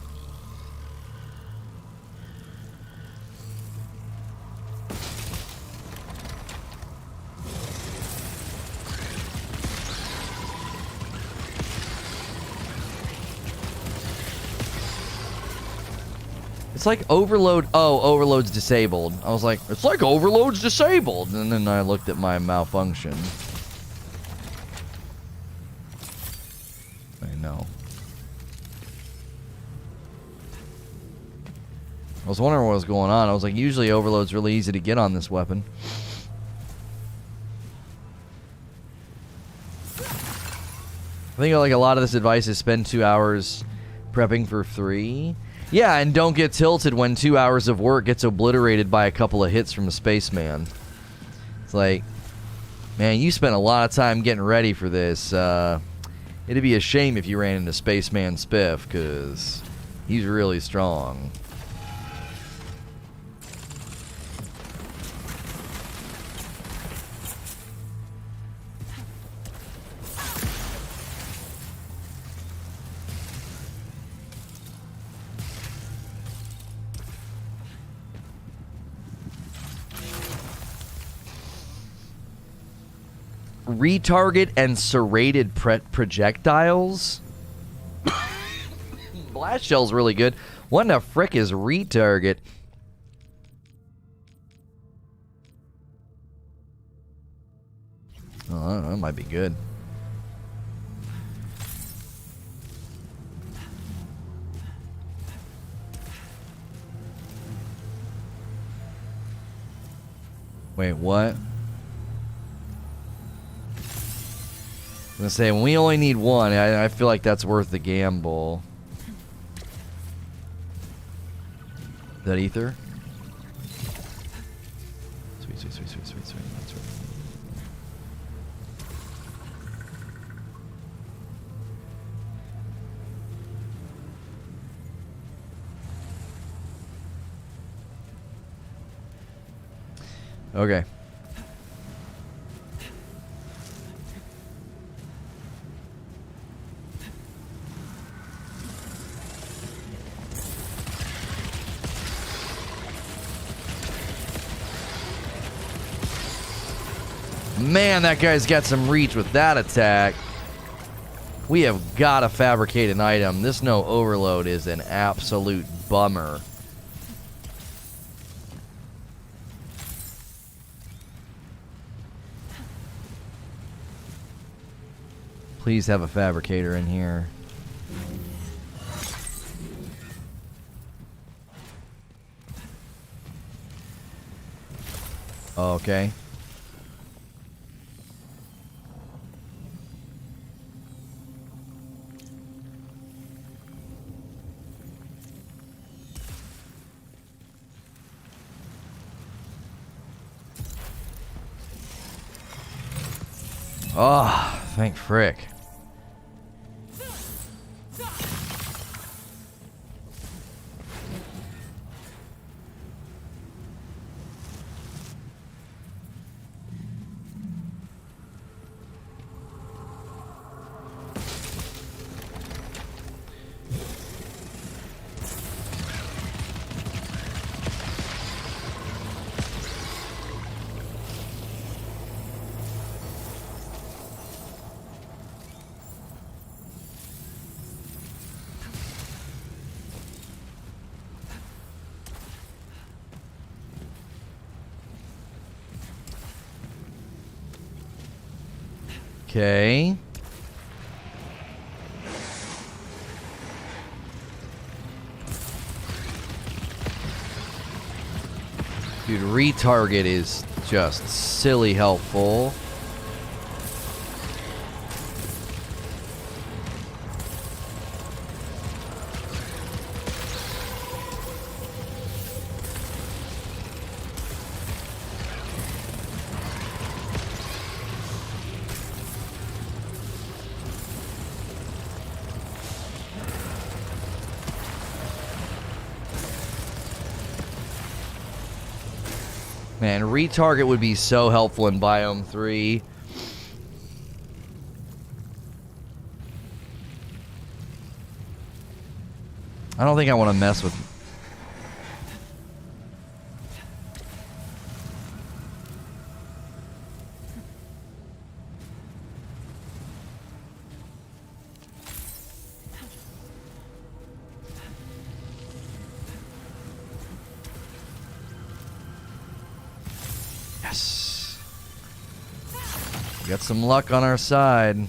It's like Overload. Oh, Overload's disabled. I was like, it's like Overload's disabled. And then I looked at my malfunction. I know. I was wondering what was going on. I was like, usually Overload's really easy to get on this weapon. I think like a lot of this advice is spend 2 hours prepping for 3. Yeah, and don't get tilted when 2 hours of work gets obliterated by a couple of hits from a spaceman. It's like, man, you spent a lot of time getting ready for this. It'd be a shame if you ran into Spaceman Spiff, because he's really strong. Retarget and serrated projectiles. Blast shell's really good. What the frick is retarget? Oh, I don't know. That might be good. Wait, what? I'm gonna say, when we only need one, I feel like that's worth the gamble. Is that ether? Sweet, sweet, sweet, sweet, sweet, sweet. That's right. Okay. Man, that guy's got some reach with that attack. We have got to fabricate an item. This no overload is an absolute bummer. Please have a fabricator in here. Okay. Oh, thank frick. Okay. Dude, retarget is just silly helpful. Man, retarget would be so helpful in Biome 3. I don't think I want to mess with... Yes. We got some luck on our side.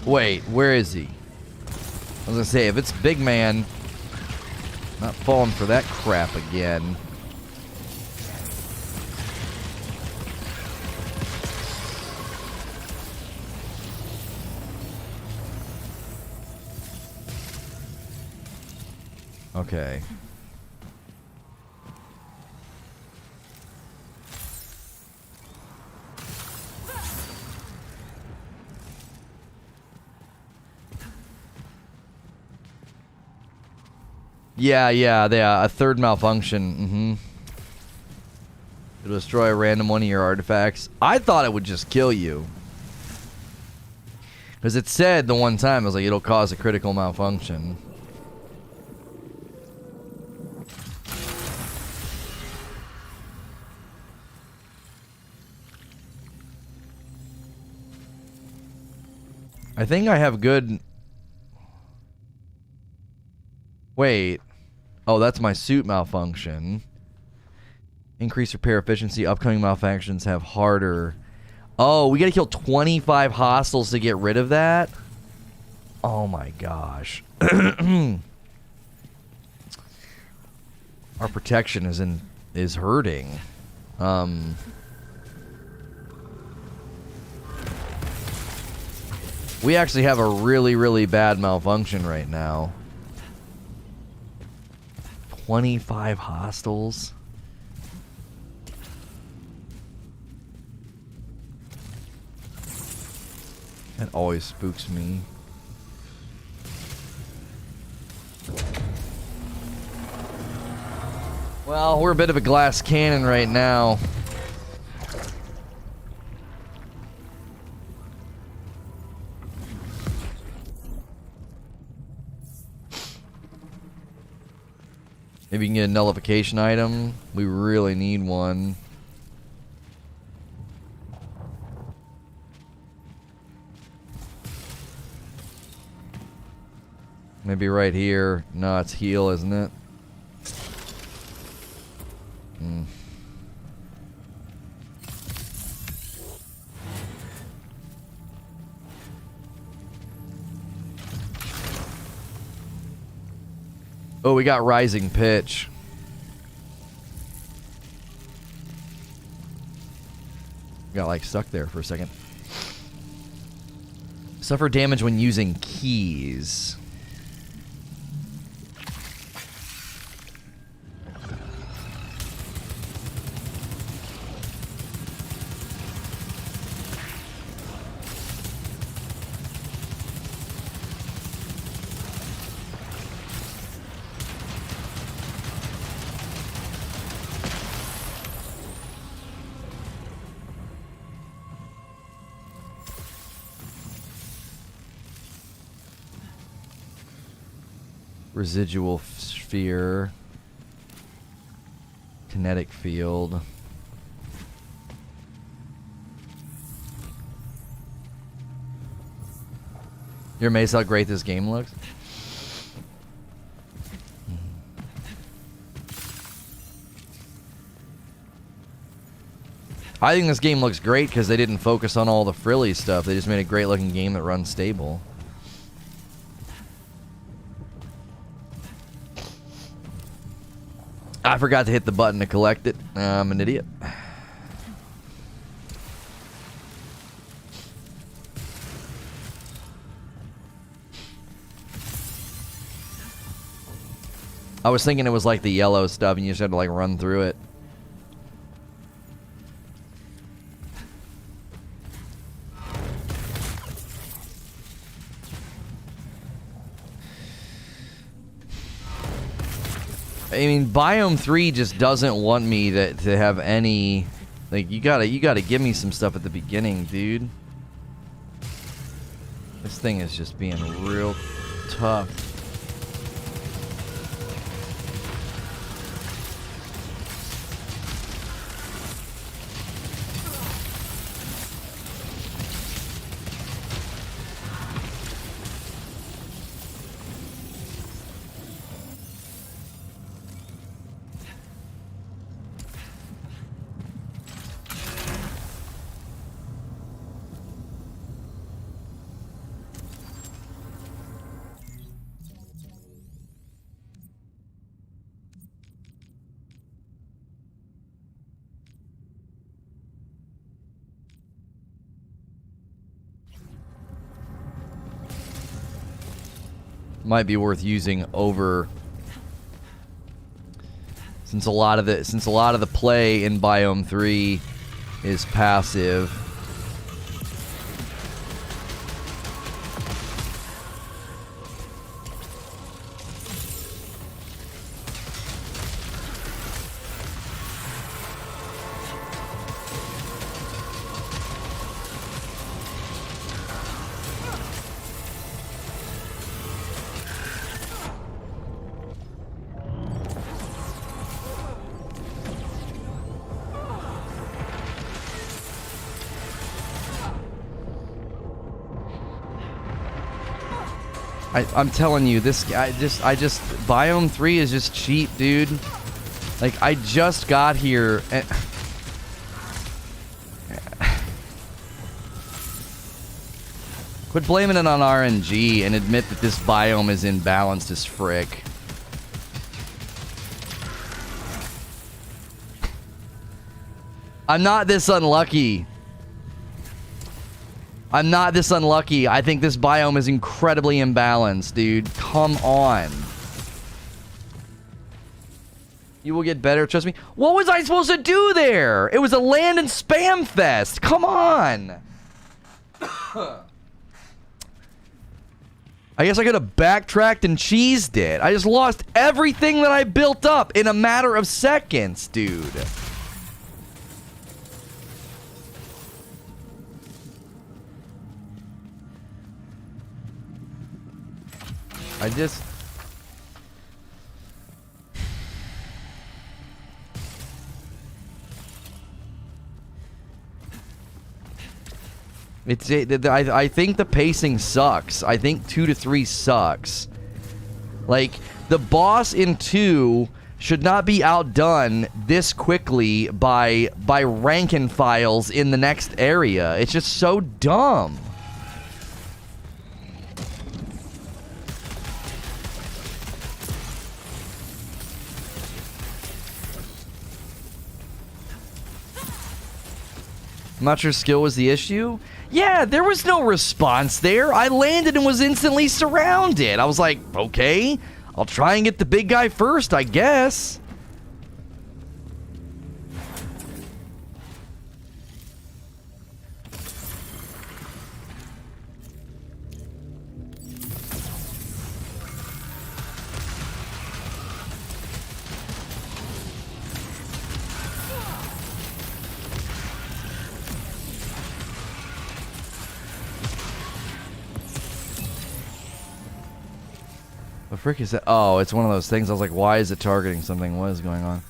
Wait, where is he? I was gonna say, if it's big man, not falling for that crap again. Okay. Yeah, a third malfunction. It'll destroy a random one of your artifacts. I thought it would just kill you. Because it said the one time, it was like, it'll cause a critical malfunction. I think I have good... Wait. Oh, that's my suit malfunction. Increase repair efficiency. Upcoming malfunctions have harder. Oh, we gotta kill 25 hostiles to get rid of that? Oh my gosh. Our protection is hurting. We actually have a really, really bad malfunction right now. 25 hostiles. That always spooks me. Well, we're a bit of a glass cannon right now. Maybe you can get a nullification item. We really need one. Maybe right here. No, it's heal, isn't it? Oh, we got rising pitch. Got like stuck there for a second. Suffer damage when using keys. Residual sphere. Kinetic field. You're amazed how great this game looks? I think this game looks great because they didn't focus on all the frilly stuff. They just made a great looking game that runs stable. I forgot to hit the button to collect it. I'm an idiot. I was thinking it was like the yellow stuff and you just had to like run through it. I mean, Biome 3 just doesn't want me to have any... Like, you gotta give me some stuff at the beginning, dude. This thing is just being real tough. Might be worth using over, since a lot of the play in Biome 3 is passive. I'm telling you, Biome 3 is just cheap, dude. Like, I just got here and... Quit blaming it on RNG and admit that this biome is imbalanced as frick. I'm not this unlucky. I'm not this unlucky. I think this biome is incredibly imbalanced, dude. Come on. You will get better, trust me. What was I supposed to do there? It was a land and spam fest. Come on. I guess I could have backtracked and cheesed it. I just lost everything that I built up in a matter of seconds, dude. I just... I think the pacing sucks. I think 2 to 3 sucks. Like, the boss in 2 should not be outdone this quickly by rank and files in the next area. It's just so dumb. I'm not sure skill was the issue. Yeah, there was no response there. I landed and was instantly surrounded. I was like, okay, I'll try and get the big guy first, I guess. What frick is that? Oh, it's one of those things. I was like, why is it targeting something? What is going on?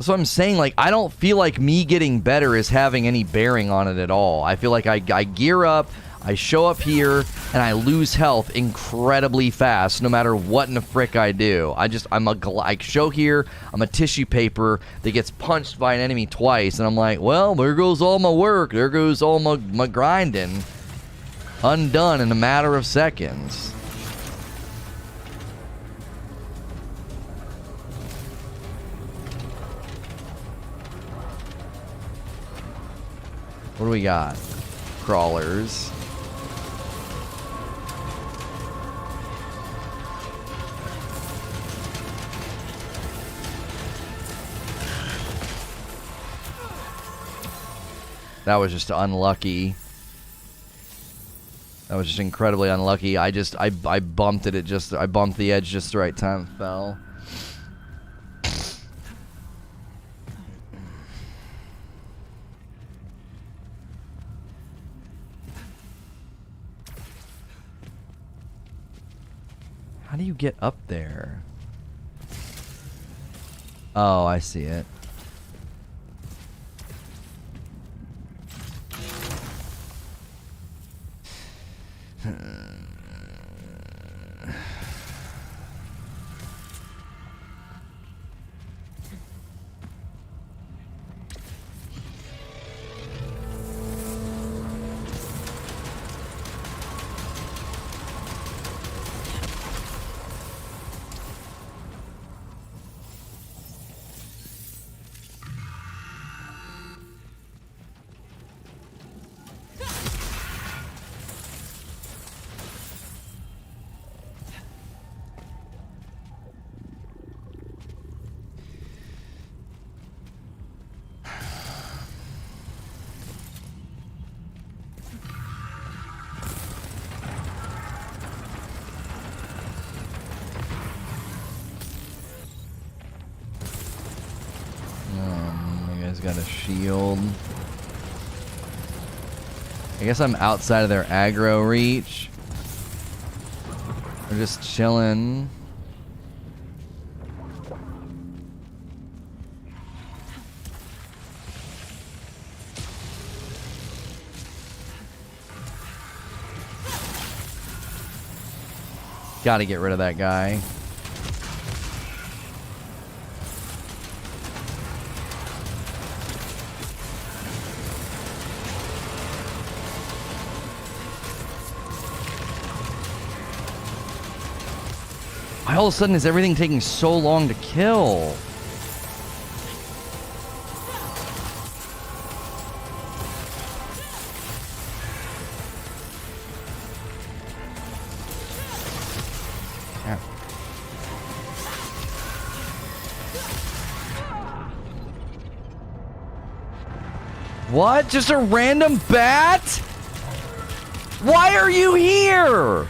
So I'm saying, like, I don't feel like me getting better is having any bearing on it at all. I feel like I gear up, I show up here and I lose health incredibly fast no matter what in the frick I do. I show here, I'm a tissue paper that gets punched by an enemy twice, and I'm like, well, there goes all my work. There goes all my grinding. Undone in a matter of seconds. What do we got? Crawlers. That was just unlucky. That was just incredibly unlucky. I bumped it. I bumped the edge just the right time. It fell. How do you get up there? Oh, I see it. Got a shield. I guess I'm outside of their aggro reach. We're just chilling. Gotta get rid of that guy. Why all of a sudden is everything taking so long to kill? Yeah. What? Just a random bat? Why are you here?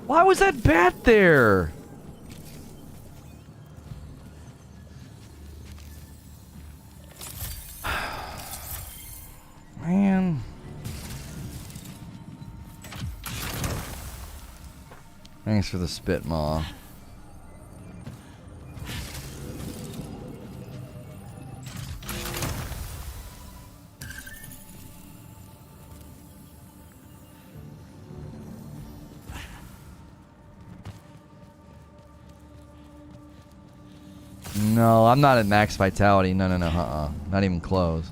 Why was that bat there? Man. Thanks for the spit maw. No, I'm not at max vitality. No, not even close.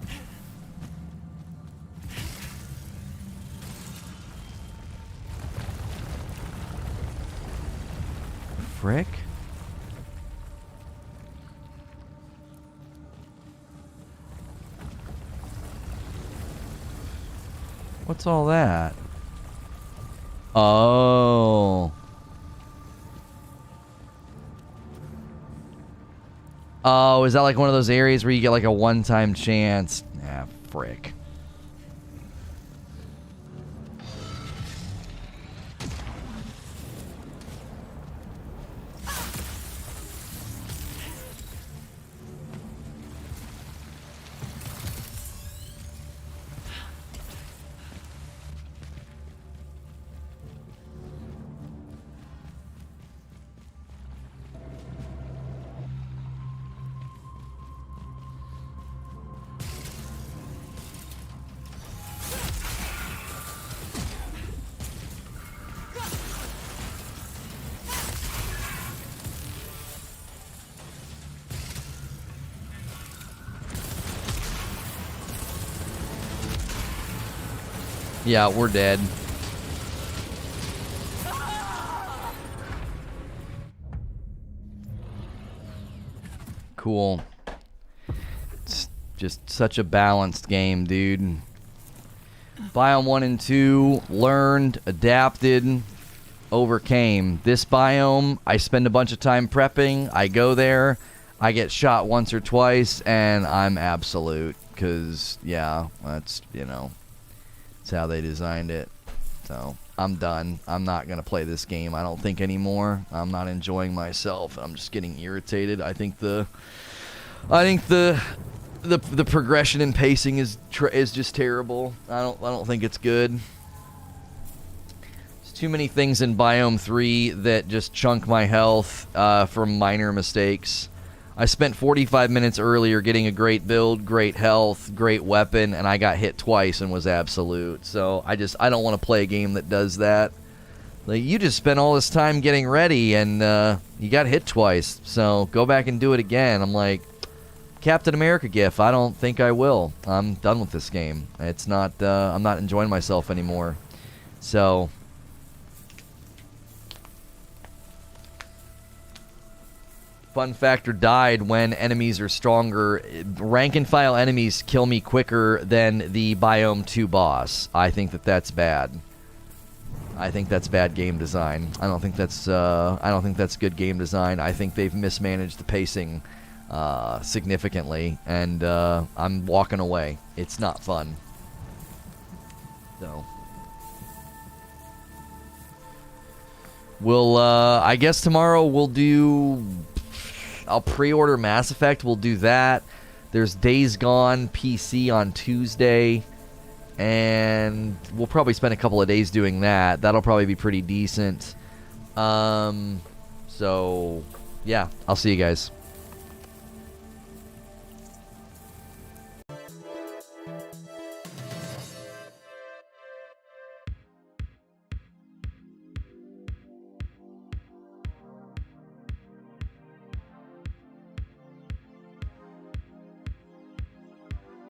Frick? What's all that? Oh. Oh, is that like one of those areas where you get like a one-time chance? Ah, frick. Yeah, we're dead. Cool. It's just such a balanced game, dude. Biome 1 and 2, learned, adapted, overcame. This biome, I spend a bunch of time prepping. I go there, I get shot once or twice, and I'm absolute. Because, yeah, that's, you know, that's how they designed it. So, I'm done. I'm not going to play this game, I don't think, anymore. I'm not enjoying myself. I'm just getting irritated. I think the progression and pacing is just terrible. I don't think it's good. There's too many things in Biome 3 that just chunk my health from minor mistakes. I spent 45 minutes earlier getting a great build, great health, great weapon, and I got hit twice and was absolute. So I don't want to play a game that does that. Like, you just spent all this time getting ready and you got hit twice. So go back and do it again. I'm like, Captain America gif, I don't think I will. I'm done with this game. It's not, I'm not enjoying myself anymore. So, fun factor died when enemies are stronger. Rank and file enemies kill me quicker than the Biome 2 boss. I think that's bad. I think that's bad game design. I don't think that's good game design. I think they've mismanaged the pacing significantly, and I'm walking away. It's not fun. So we'll I guess tomorrow I'll pre-order Mass Effect. We'll do that. There's Days Gone PC on Tuesday, and we'll probably spend a couple of days doing that. That'll probably be pretty decent. So yeah, I'll see you guys.